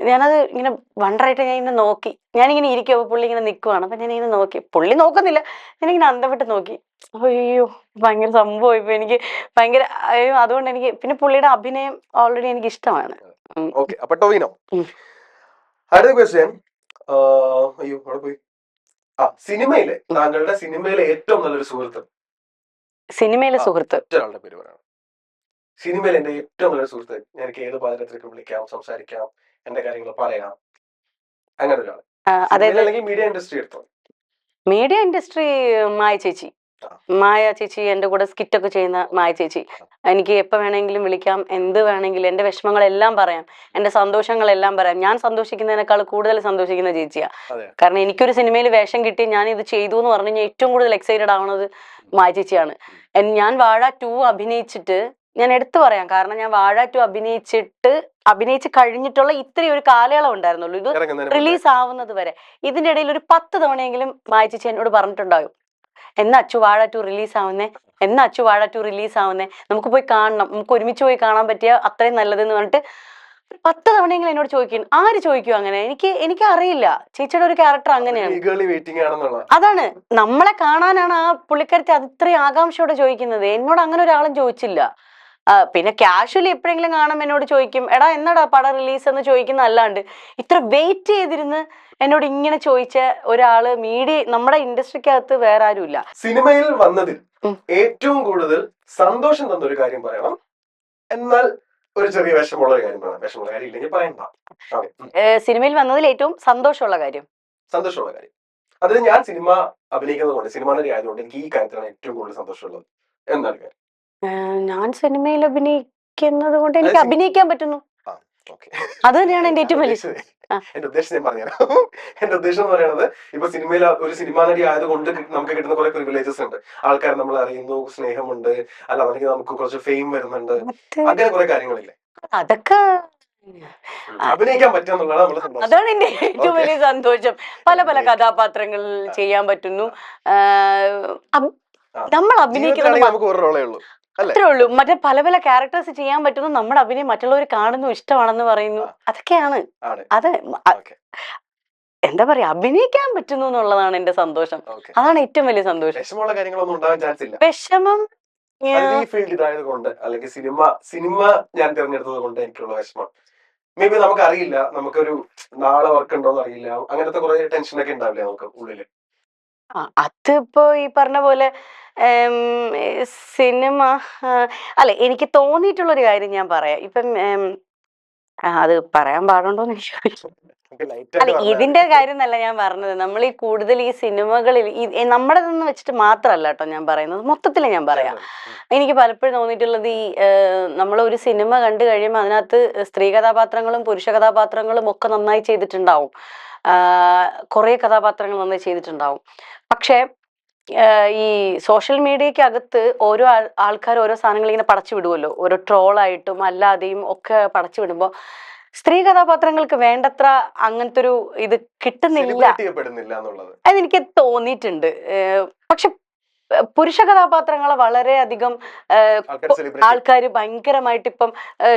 ഞാനത് ഇങ്ങനെ വണ്ടറായിട്ട് ഞാൻ ഇങ്ങനെ നോക്കി, ഞാനിങ്ങനെ ഇരിക്കും. അപ്പൊ പുള്ളി ഇങ്ങനെ നിൽക്കുവാണ്. അപ്പൊ ഞാൻ ഇങ്ങനെ നോക്കി, പുള്ളി നോക്കുന്നില്ല, ഞാനിങ്ങനെ അന്തം വിട്ട് നോക്കി. അയ്യോ ഭയങ്കര സംഭവം. ഇപ്പൊ എനിക്ക് ഭയങ്കര അതുകൊണ്ട് എനിക്ക് പിന്നെ പുള്ളിയുടെ അഭിനയം ഓൾറെഡി എനിക്ക് ഇഷ്ടമാണ്. അടുത്ത ക്വസ്റ്റ്യൻ, അയ്യോ അവിടെ പോയി. സിനിമയിലെ താങ്കളുടെ സിനിമയിലെ ഏറ്റവും നല്ലൊരു സുഹൃത്ത്? സിനിമയിലെ സുഹൃത്ത് ഒരാളുടെ പേര് പറയണം. സിനിമയിൽ എന്റെ ഏറ്റവും നല്ലൊരു സുഹൃത്ത്, എനിക്ക് ഏത് പാചകത്തിലേക്ക് വിളിക്കാം, സംസാരിക്കാം, എന്റെ കാര്യങ്ങൾ പറയാം, അങ്ങനെ ഒരാൾ. അല്ലെങ്കിൽ മീഡിയ ഇൻഡസ്ട്രി എടുത്തോ? മീഡിയ ഇൻഡസ്ട്രി മായ ചേച്ചി. മായ ചേച്ചി എന്റെ കൂടെ സ്കിറ്റൊക്കെ ചെയ്യുന്ന മായ ചേച്ചി. എനിക്ക് എപ്പോൾ വേണമെങ്കിലും വിളിക്കാം, എന്ത് വേണമെങ്കിലും, എന്റെ വിഷമങ്ങളെല്ലാം പറയാം, എന്റെ സന്തോഷങ്ങളെല്ലാം പറയാം. ഞാൻ സന്തോഷിക്കുന്നതിനേക്കാൾ കൂടുതൽ സന്തോഷിക്കുന്ന ചേച്ചിയാ. കാരണം എനിക്കൊരു സിനിമയിൽ വേഷം കിട്ടി, ഞാൻ ഇത് ചെയ്തു എന്ന് പറഞ്ഞു കഴിഞ്ഞാൽ ഏറ്റവും കൂടുതൽ എക്സൈറ്റഡ് ആവുന്നത് മായ ചേച്ചിയാണ്. ഞാൻ വാഴ 2 അഭിനയിച്ചിട്ട്, ഞാൻ എടുത്തു പറയാം, കാരണം ഞാൻ വാഴ 2 അഭിനയിച്ച് കഴിഞ്ഞിട്ടുള്ള ഇത്രയും ഒരു കാലയളവ് ഉണ്ടായിരുന്നുള്ളൂ, ഇത് റിലീസ് ആവുന്നത് വരെ. ഇതിന്റെ ഇടയിൽ ഒരു 10 തവണയെങ്കിലും മായ ചേച്ചി എന്നോട് പറഞ്ഞിട്ടുണ്ടാവും, എന്നാ അച്ചു വാഴ 2 റിലീസ് ആവുന്നേ, എന്നാ അച്ചു വാഴ 2 റിലീസ് ആവുന്നേ, നമുക്ക് പോയി കാണണം, നമുക്ക് ഒരുമിച്ച് പോയി കാണാൻ പറ്റിയ അത്രയും നല്ലതെന്ന് പറഞ്ഞിട്ട് 10 തവണയെങ്കിലും എന്നോട് ചോദിക്കും. ആര് ചോദിക്കും അങ്ങനെ? എനിക്ക് അറിയില്ല. ചേച്ചിയുടെ ഒരു ക്യാരക്ടർ അങ്ങനെയാണ്. അതാണ്, നമ്മളെ കാണാനാണ് ആ പുള്ളിക്കാരത്തി അത്രയും ആകാംക്ഷയോടെ ചോദിക്കുന്നത്. എന്നോട് അങ്ങനെ ഒരാളും ചോദിച്ചില്ല. പിന്നെ കാഷ്വലി എപ്പോഴെങ്കിലും കാണും എന്നോട് ചോദിക്കും, എടാ എന്നാടാ പടം റിലീസ് എന്ന് ചോദിക്കുന്ന അല്ലാണ്ട് ഇത്ര വെയിറ്റ് ചെയ്തിരുന്ന് എന്നോട് ഇങ്ങനെ ചോദിച്ച ഒരാള് നമ്മുടെ ഇൻഡസ്ട്രിക്കകത്ത് വേറെ ആരും ഇല്ല. സിനിമയിൽ വന്നതിൽ ഏറ്റവും കൂടുതൽ സന്തോഷം തന്ന ഒരു കാര്യം പറയണം, എന്നാൽ ഒരു ചെറിയ വിഷമുള്ള ഒരു കാര്യം പറയണം. വിഷമുള്ള കാര്യം ഇല്ലെങ്കിൽ പറയണ്ട. സിനിമയിൽ വന്നതിൽ ഏറ്റവും സന്തോഷമുള്ള കാര്യം അതിൽ ഞാൻ സിനിമ അഭിനയിക്കുന്നത് കൊണ്ട്, സിനിമ നടി ആയതുകൊണ്ട് എനിക്ക് ഈ കാര്യത്തിലാണ് ഏറ്റവും കൂടുതൽ സന്തോഷമുള്ളത്. എന്താണ് കാര്യം? ഞാൻ സിനിമയിൽ അഭിനയിക്കുന്നത് കൊണ്ട് എനിക്ക് അഭിനയിക്കാൻ പറ്റുന്നു. അത് തന്നെയാണ് എന്റെ ഏറ്റവും വലിയ എന്റെ ഉദ്ദേശം ഞാൻ പറഞ്ഞുതരാം. എന്റെ ഉദ്ദേശം എന്ന് പറയുന്നത്, ഇപ്പൊ സിനിമയിൽ ഒരു സിനിമാ നടി ആയതുകൊണ്ട് നമുക്ക് കിട്ടുന്ന കുറെ പ്രിവിലേജസ് ഉണ്ട്. ആൾക്കാർ നമ്മൾ അറിയുന്നു, സ്നേഹമുണ്ട്, അല്ലെങ്കിൽ നമുക്ക് കുറച്ച് ഫെയിം വരുന്നുണ്ട്, അങ്ങനെ കുറെ കാര്യങ്ങളില്ലേ? അതൊക്കെ അഭിനയിക്കാൻ പറ്റുക, അതാണ് എന്റെ ഏറ്റവും വലിയ സന്തോഷം. പല കഥാപാത്രങ്ങൾ ചെയ്യാൻ പറ്റുന്നു. നമ്മൾ അഭിനയിക്കുന്നത് നമുക്ക് ഒരു റോളേ ഉള്ളൂ, അത്രേ ഉള്ളൂ. മറ്റേ പല ക്യാരക്ടേഴ്സ് ചെയ്യാൻ പറ്റുന്നു, നമ്മുടെ അഭിനയം മറ്റുള്ളവർ കാണുന്നു, ഇഷ്ടമാണെന്ന് പറയുന്നു, അതൊക്കെയാണ്. അത് എന്താ പറയാ, അഭിനയിക്കാൻ പറ്റുന്നു എന്നുള്ളതാണ് എന്റെ സന്തോഷം. അതാണ് ഏറ്റവും വലിയ സന്തോഷം. വിഷമം അല്ലെങ്കിൽ സിനിമ ഞാൻ തിരഞ്ഞെടുത്തത് കൊണ്ട് എനിക്കുള്ള വിഷമം മേ ബി നമുക്ക് അറിയില്ല, നമുക്കൊരു നാളെ വർക്ക് ഉണ്ടോന്ന് അറിയില്ല, അങ്ങനത്തെ കുറെ ടെൻഷനൊക്കെ ഉണ്ടാവില്ലേ നമുക്ക് ഉള്ളില്? അതിപ്പോ ഈ പറഞ്ഞ പോലെ സിനിമ അല്ല, എനിക്ക് തോന്നിയിട്ടുള്ളൊരു കാര്യം ഞാൻ പറയാം. ഇപ്പം അത് പറയാൻ പാടുണ്ടോന്ന് എനിക്ക് അല്ല, ഇതിന്റെ കാര്യം എന്നല്ല ഞാൻ പറഞ്ഞത്. നമ്മൾ ഈ കൂടുതൽ ഈ സിനിമകളിൽ നമ്മുടെ നിന്ന് വെച്ചിട്ട് മാത്രമല്ല കേട്ടോ ഞാൻ പറയുന്നത്, മൊത്തത്തിൽ ഞാൻ പറയാം. എനിക്ക് പലപ്പോഴും തോന്നിയിട്ടുള്ളത്, ഈ നമ്മളൊരു സിനിമ കണ്ടു കഴിയുമ്പോൾ അതിനകത്ത് സ്ത്രീ കഥാപാത്രങ്ങളും പുരുഷ കഥാപാത്രങ്ങളും ഒക്കെ നന്നായി ചെയ്തിട്ടുണ്ടാവും, കുറേ കഥാപാത്രങ്ങൾ നന്നായി ചെയ്തിട്ടുണ്ടാവും. പക്ഷെ ഈ സോഷ്യൽ മീഡിയക്ക് അകത്ത് ഓരോ ആൾക്കാർ ഓരോ സാധനങ്ങൾ ഇങ്ങനെ പടച്ചു വിടുമല്ലോ, ഓരോ ട്രോളായിട്ടും അല്ലാതെയും ഒക്കെ പടച്ചു വിടുമ്പോൾ സ്ത്രീ കഥാപാത്രങ്ങൾക്ക് വേണ്ടത്ര അങ്ങനത്തെ ഒരു ഇത് കിട്ടുന്നില്ല, അതെനിക്ക് തോന്നിയിട്ടുണ്ട്. പക്ഷെ പുരുഷ കഥാപാത്രങ്ങളെ വളരെയധികം ആൾക്കാർ ഭയങ്കരമായിട്ട് ഇപ്പം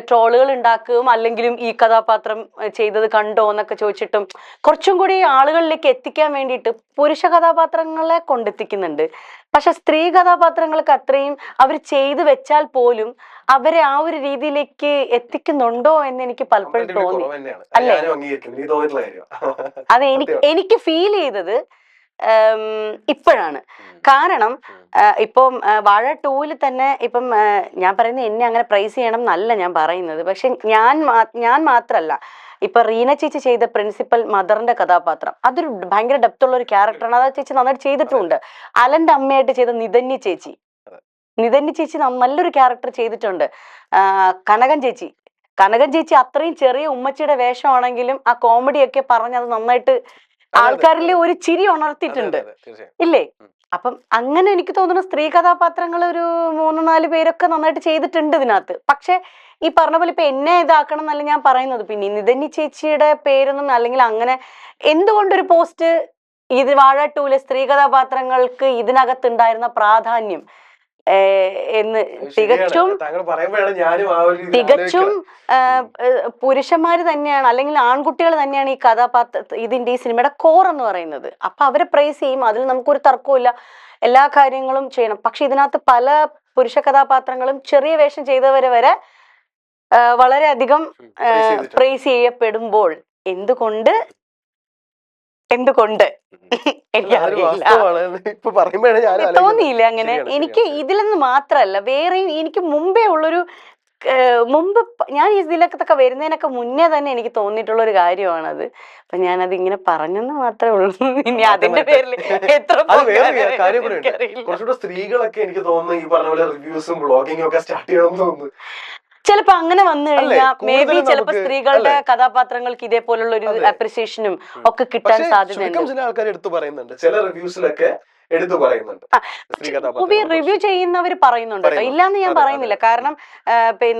ട്രോളുകൾ ഉണ്ടാക്കുകയും അല്ലെങ്കിലും ഈ കഥാപാത്രം ചെയ്തത് കണ്ടോ എന്നൊക്കെ ചോദിച്ചിട്ടും കുറച്ചും കൂടി ആളുകളിലേക്ക് എത്തിക്കാൻ വേണ്ടിയിട്ട് പുരുഷ കഥാപാത്രങ്ങളെ കൊണ്ടെത്തിക്കുന്നുണ്ട്. പക്ഷെ സ്ത്രീ കഥാപാത്രങ്ങൾക്ക് അത്രയും അവർ ചെയ്തു വെച്ചാൽ പോലും അവരെ ആ ഒരു രീതിയിലേക്ക് എത്തിക്കുന്നുണ്ടോ എന്ന് എനിക്ക് പലപ്പോഴും തോന്നി. അല്ലേ, അത് എനിക്ക് ഫീൽ ചെയ്തത് ഇപ്പോഴാണ്. കാരണം ഇപ്പം വാഴ 2-ൽ തന്നെ ഇപ്പം ഞാൻ പറയുന്നത് എന്നെ അങ്ങനെ പ്രൈസ് ചെയ്യണം എന്നല്ല ഞാൻ പറയുന്നത്. പക്ഷെ ഞാൻ മാത്രല്ല, ഇപ്പൊ റീന ചേച്ചി ചെയ്ത പ്രിൻസിപ്പൽ മദറിന്റെ കഥാപാത്രം അതൊരു ഭയങ്കര ഡെപ്ത് ഉള്ള ഒരു ക്യാരക്ടറാണ്. അത് ചേച്ചി നന്നായിട്ട് ചെയ്തിട്ടുണ്ട്. അലന്റെ അമ്മയായിട്ട് ചെയ്ത നിധന്യ ചേച്ചി നല്ലൊരു ക്യാരക്ടർ ചെയ്തിട്ടുണ്ട്. കനകൻ ചേച്ചി അത്രയും ചെറിയ ഉമ്മച്ചിയുടെ വേഷമാണെങ്കിലും ആ കോമഡിയൊക്കെ പറഞ്ഞ് അത് നന്നായിട്ട് ആൾക്കാരിലെ ഒരു ചിരി ഉണർത്തിയിട്ടുണ്ട് ഇല്ലേ? അപ്പം അങ്ങനെ എനിക്ക് തോന്നുന്നു സ്ത്രീ കഥാപാത്രങ്ങൾ ഒരു 3-4 പേരൊക്കെ നന്നായിട്ട് ചെയ്തിട്ടുണ്ട് ഇതിനകത്ത്. പക്ഷെ ഈ പറഞ്ഞ പോലെ ഇപ്പൊ എന്നെ ഇതാക്കണം എന്നല്ല ഞാൻ പറയുന്നത്. പിന്നെ നിധന്യ ചേച്ചിയുടെ പേരൊന്നും അല്ലെങ്കിൽ അങ്ങനെ എന്തുകൊണ്ടൊരു പോസ്റ്റ് ഇത് വാഴ 2-ലെ സ്ത്രീ കഥാപാത്രങ്ങൾക്ക് ഇതിനകത്തുണ്ടായിരുന്ന പ്രാധാന്യം എന്ന് തികച്ചും പുരുഷന്മാര് തന്നെയാണ്, അല്ലെങ്കിൽ ആൺകുട്ടികൾ തന്നെയാണ് ഈ ഇതിന്റെ ഈ സിനിമയുടെ കോർ എന്ന് പറയുന്നത്. അപ്പൊ അവരെ പ്രൈസ് ചെയ്യും, അതിൽ നമുക്കൊരു തർക്കമില്ല, എല്ലാ കാര്യങ്ങളും ചെയ്യണം. പക്ഷെ ഇതിനകത്ത് പല പുരുഷ കഥാപാത്രങ്ങളും ചെറിയ വേഷം ചെയ്തവരെ വരെ വളരെയധികം പ്രൈസ് ചെയ്യപ്പെടുമ്പോൾ എന്തുകൊണ്ട് തോന്നിയില്ല അങ്ങനെ. എനിക്ക് ഇതിലെന്ന് മാത്രല്ല, വേറെയും എനിക്ക് മുമ്പേ ഉള്ളൊരു ഞാൻ ഇതിലൊക്കെ വരുന്നതിനൊക്കെ മുന്നേ തന്നെ എനിക്ക് തോന്നിയിട്ടുള്ള ഒരു കാര്യമാണത്. അപ്പൊ ഞാനത് ഇങ്ങനെ പറഞ്ഞെന്ന് മാത്രമേ ഉള്ളൂ. ഇനി അതിന്റെ പേരിൽ എത്ര കുറച്ചുകൂടെ സ്ത്രീകളൊക്കെ എനിക്ക് തോന്നുന്നു ഈ പറഞ്ഞ പോലെ റിവ്യൂസും ബ്ലോഗിങ്ങും ഒക്കെ സ്റ്റാർട്ട് ചെയ്യണമെന്ന് തോന്നുന്നു. ചിലപ്പോ അങ്ങനെ വന്നു കഴിഞ്ഞാൽ മേ ബി ചിലപ്പോ സ്ത്രീകളുടെ കഥാപാത്രങ്ങൾക്ക് ഇതേപോലുള്ള ഒരു അപ്രിസിയേഷനും ഒക്കെ കിട്ടാൻ സാധ്യതയുണ്ട്. ആൾക്കാർ എടുത്തു പറയുന്നുണ്ട്, ചില റിവ്യൂസിലൊക്കെ എടുത്തു പറയുന്നുണ്ട്, റിവ്യൂ ചെയ്യുന്നവർ പറയുന്നുണ്ട് കേട്ടോ, ഇല്ലാന്ന് ഞാൻ പറയുന്നില്ല. കാരണം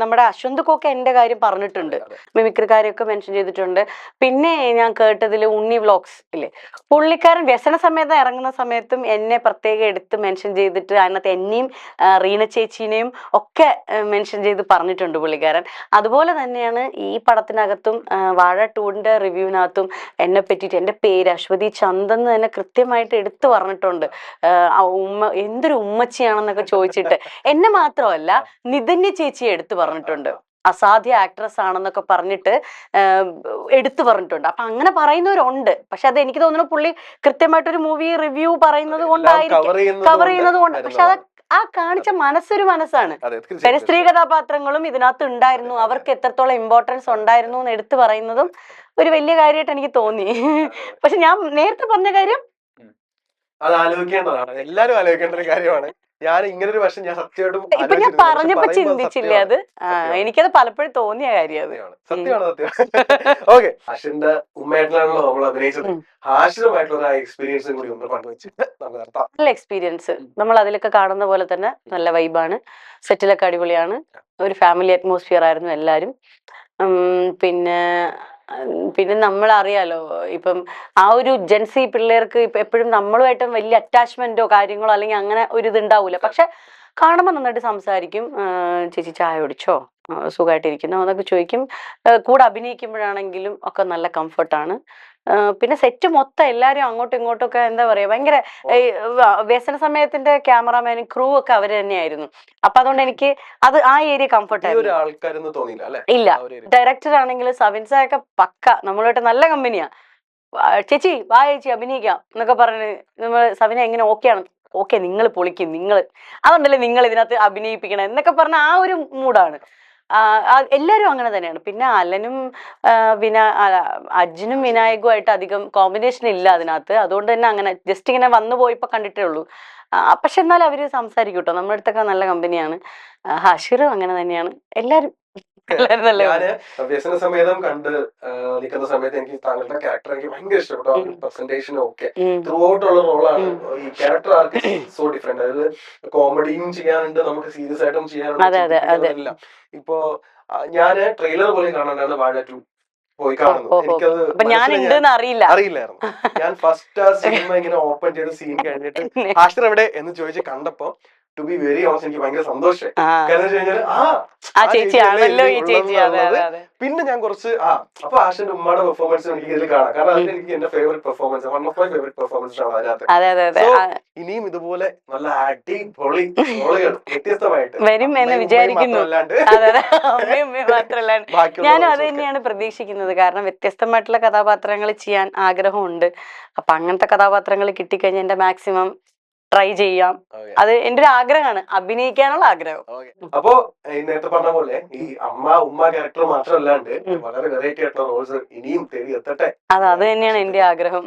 നമ്മുടെ അശ്വന്ത് കോക്ക എന്റെ കാര്യം പറഞ്ഞിട്ടുണ്ട്, മിമിക്രിക്കാരെയൊക്കെ മെൻഷൻ ചെയ്തിട്ടുണ്ട്. പിന്നെ ഞാൻ കേട്ടതിൽ ഉണ്ണി വ്ലോഗ്സ് ഇല്ലേ, പുള്ളിക്കാരൻ വ്യസന സമയത്ത് ഇറങ്ങുന്ന സമയത്തും എന്നെ പ്രത്യേകം എടുത്ത് മെൻഷൻ ചെയ്തിട്ട് അതിനകത്ത് എന്നെയും റീന ചേച്ചീനെയും ഒക്കെ മെൻഷൻ ചെയ്ത് പറഞ്ഞിട്ടുണ്ട് പുള്ളിക്കാരൻ. അതുപോലെ തന്നെയാണ് ഈ പടത്തിനകത്തും വാഴ 2-ന്റെ റിവ്യൂവിനകത്തും എന്നെ പറ്റിയിട്ട് എൻ്റെ പേര് അശ്വതി ചന്ദൻ തന്നെ കൃത്യമായിട്ട് എടുത്തു പറഞ്ഞിട്ടുണ്ട്. എന്തൊരു ഉമ്മച്ചിയാണെന്നൊക്കെ ചോദിച്ചിട്ട് എന്നെ മാത്രമല്ല നിധന്യ ചേച്ചിയെ എടുത്തു പറഞ്ഞിട്ടുണ്ട്, അസാധ്യ ആക്ട്രസ് ആണെന്നൊക്കെ പറഞ്ഞിട്ട് എടുത്തു പറഞ്ഞിട്ടുണ്ട്. അപ്പൊ അങ്ങനെ പറയുന്നവരുണ്ട്. പക്ഷെ അത് എനിക്ക് തോന്നുന്നു പുള്ളി കൃത്യമായിട്ടൊരു മൂവി റിവ്യൂ പറയുന്നത് കൊണ്ടായിരിക്കും, കവർ ചെയ്യുന്നത് കൊണ്ട്. പക്ഷെ അത് ആ കാണിച്ച മനസ്സൊരു മനസ്സാണ്. സ്ത്രീ കഥാപാത്രങ്ങളും ഇതിനകത്ത് ഉണ്ടായിരുന്നു, അവർക്ക് എത്രത്തോളം ഇമ്പോർട്ടൻസ് ഉണ്ടായിരുന്നു എന്ന് എടുത്തു പറയുന്നതും ഒരു വലിയ കാര്യമായിട്ട് എനിക്ക് തോന്നി. പക്ഷെ ഞാൻ നേരത്തെ പറഞ്ഞ കാര്യം അത് ആലോചിക്കേണ്ടതാണ്, എല്ലാരും ആലോചിക്കേണ്ട ഒരു കാര്യമാണ്. ഞാൻ ഇങ്ങനെ ഒരു വശം ഞാൻ സത്യമായിട്ടും ഇപ്പൊ ഞാൻ പറഞ്ഞപ്പോ ചിന്തിച്ചില്ലേ, അത് എനിക്കത് പലപ്പോഴും തോന്നിയ കാര്യം സത്യമാണ്. ഓക്കെ, ഹാഷിന്റെ ഉമ്മയായിട്ടാണല്ലോ നമ്മൾ അഭിനയിച്ചത്. ഹാഷിനുമായിട്ടുള്ള എക്സ്പീരിയൻസും കൂടി ഒന്ന് പങ്കുവെച്ചിട്ട് നമുക്ക് നടത്താം. നല്ല എക്സ്പീരിയൻസ്, നമ്മൾ അതിലൊക്കെ കാണുന്ന പോലെ തന്നെ നല്ല വൈബാണ്, സെറ്റിലൊക്കെ അടിപൊളിയാണ്, ഒരു ഫാമിലി അറ്റ്മോസ്ഫിയർ ആയിരുന്നു എല്ലാരും. പിന്നെ നമ്മൾ അറിയാലോ, ഇപ്പം ആ ഒരു ജെൻസി പിള്ളേർക്ക് ഇപ്പൊ എപ്പോഴും നമ്മളുമായിട്ടും വലിയ അറ്റാച്ച്മെന്റോ കാര്യങ്ങളോ അല്ലെങ്കിൽ അങ്ങനെ ഒരു ഇതുണ്ടാവൂല. പക്ഷെ കാണുമ്പോൾ നന്നായിട്ട് സംസാരിക്കും, ചേച്ചി ചായ കുടിച്ചോ, സുഖമായിട്ടിരിക്കുന്നു എന്നൊക്കെ ചോദിക്കും. കൂടെ അഭിനയിക്കുമ്പോഴാണെങ്കിലും ഒക്കെ നല്ല കംഫർട്ടാണ്. പിന്നെ സെറ്റ് മൊത്തം എല്ലാരും അങ്ങോട്ടും ഇങ്ങോട്ടും ഒക്കെ എന്താ പറയാ, ഭയങ്കര വ്യസന സമയത്തിന്റെ ക്യാമറാമാനും ക്രൂ ഒക്കെ അവര് തന്നെയായിരുന്നു. അപ്പൊ അതുകൊണ്ട് എനിക്ക് അത് ആ ഏരിയ കംഫർട്ട് ഇല്ല. ഡയറക്ടർ ആണെങ്കിൽ സവിൻസൊക്കെ പക്ക നമ്മളുമായിട്ട് നല്ല കമ്പനിയാ. ചേച്ചി വാ ചേച്ചി അഭിനയിക്കാം എന്നൊക്കെ പറഞ്ഞ് നമ്മൾ സവിന എങ്ങനെ ഓക്കെയാണ്, ഓക്കെ നിങ്ങൾ പൊളിക്കും, അതുകൊണ്ടല്ലേ നിങ്ങൾ ഇതിനകത്ത് അഭിനയിപ്പിക്കണം എന്നൊക്കെ പറഞ്ഞ ആ ഒരു മൂഡാണ്. എല്ലാരും അങ്ങനെ തന്നെയാണ്. പിന്നെ അലനും അർജുനും വിനായകുമായിട്ട് അധികം കോമ്പിനേഷൻ ഇല്ല അതിനകത്ത്, അതുകൊണ്ട് തന്നെ അങ്ങനെ ജസ്റ്റ് ഇങ്ങനെ വന്നു പോയിപ്പോ കണ്ടിട്ടേ ഉള്ളൂ. പക്ഷെ എന്നാൽ അവര് സംസാരിക്കും കേട്ടോ, നമ്മുടെ അടുത്തൊക്കെ നല്ല കമ്പനിയാണ്. ഹാഷിറും അങ്ങനെ തന്നെയാണ്, എല്ലാരും ഞാന് വ്യസന സമേതം കണ്ട് നിൽക്കുന്ന സമയത്ത് എനിക്ക് താങ്കളുടെ ക്യാരക്ടർ എനിക്ക് ഭയങ്കര ഇഷ്ടപ്പെട്ടു. പ്രസന്റേഷനും ഒക്കെ ത്രൂ ഔട്ട് ഉള്ള റോളാണ്. ഈ ക്യാരക്ടർ ആർക്ക് സോ ഡിഫറെന്റ്, അതായത് കോമഡിയും ചെയ്യാനുണ്ട്, നമുക്ക് സീരിയസ് ആയിട്ടും ചെയ്യാനുണ്ട്. ഇപ്പോ ഞാന് ട്രെയിലർ പോലും കാണാനാണ് വാഴ 2 പോയി കാണുന്നത്. എനിക്കത് അറിയില്ലായിരുന്നു. ഞാൻ ഫസ്റ്റ് ആ സിനിമ ഇങ്ങനെ ഓപ്പൺ ചെയ്ത സീൻ കഴിഞ്ഞിട്ട് ഹാഷിർ എവിടെ എന്ന് ചോദിച്ച് കണ്ടപ്പോ ടു ബി വെരി ഓണസ്റ്റ് എനിക്ക് ഭയങ്കര സന്തോഷം. ആ കാരണം വെച്ച് കഴിഞ്ഞാൽ ആ ചേച്ചിയാണല്ലോ ഈ ചേച്ചി. അതെ അതെ അതെ. പിന്നെ ഞാൻ കുറച്ച് അപ്പൊ ആഷിന്റെ ഉമ്മയുടെ പെർഫോമൻസ് എനിക്ക് ഇതിൽ കാണാം. കാരണം അതിൽ എനിക്ക് എന്റെ favourite performance, one of my favourite performance ആണ് അതിനകത്ത്. അതെ അതെ അതെ. ഇനിയും ഇതുപോലെ നല്ല അടിപൊളി റോളുകൾ വ്യത്യസ്തമായിട്ട് വരും എന്ന് വിചാരിക്കുന്നു. അതെ അതെ, അമ്മയും അമ്മയും മാത്രമല്ലാണ്ട് ഞാനും അത് തന്നെയാണ് പ്രതീക്ഷിക്കുന്നത്. കാരണം വ്യത്യസ്തമായിട്ടുള്ള കഥാപാത്രങ്ങൾ ചെയ്യാൻ ആഗ്രഹമുണ്ട്. അപ്പൊ അങ്ങനത്തെ കഥാപാത്രങ്ങൾ കിട്ടിക്കഴിഞ്ഞാൽ എന്റെ മാക്സിമം ട്രൈ ചെയ്യാം. അത് എന്റെ ഒരു ആഗ്രഹമാണ്, അഭിനയിക്കാനുള്ള ആഗ്രഹം. അപ്പോ നേരത്തെ പറഞ്ഞ പോലെ ഈ ഉമ്മ ക്യാരക്ടർ മാത്രമല്ലാണ്ട് വളരെ വെറൈറ്റി ആയിട്ടുള്ള റോൾസ് ഇനിയും തേടി എത്തട്ടെ. അത് തന്നെയാണ് എന്റെ ആഗ്രഹം.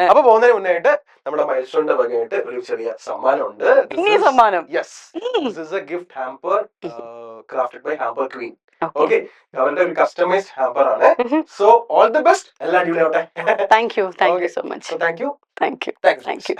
അപ്പൊ പോകുന്നതിന് മുന്നായിട്ട് നമ്മുടെ മൈൽസ്റ്റോണിന്റെ വകയായിട്ട് ഒരു ചെറിയ സമ്മാനമുണ്ട്. സമ്മാനം. Yes, this is a gift hamper crafted by hamper queen. Okay, അവരുടെ ഒരു കസ്റ്റമൈസ്ഡ് ഹാമ്പർ ആണ്. സോ ഓൾ ദി ബെസ്റ്റ്, എല്ലാം അടിപൊളിയാവട്ടെ. Thank you so much. Thank you. Thank U.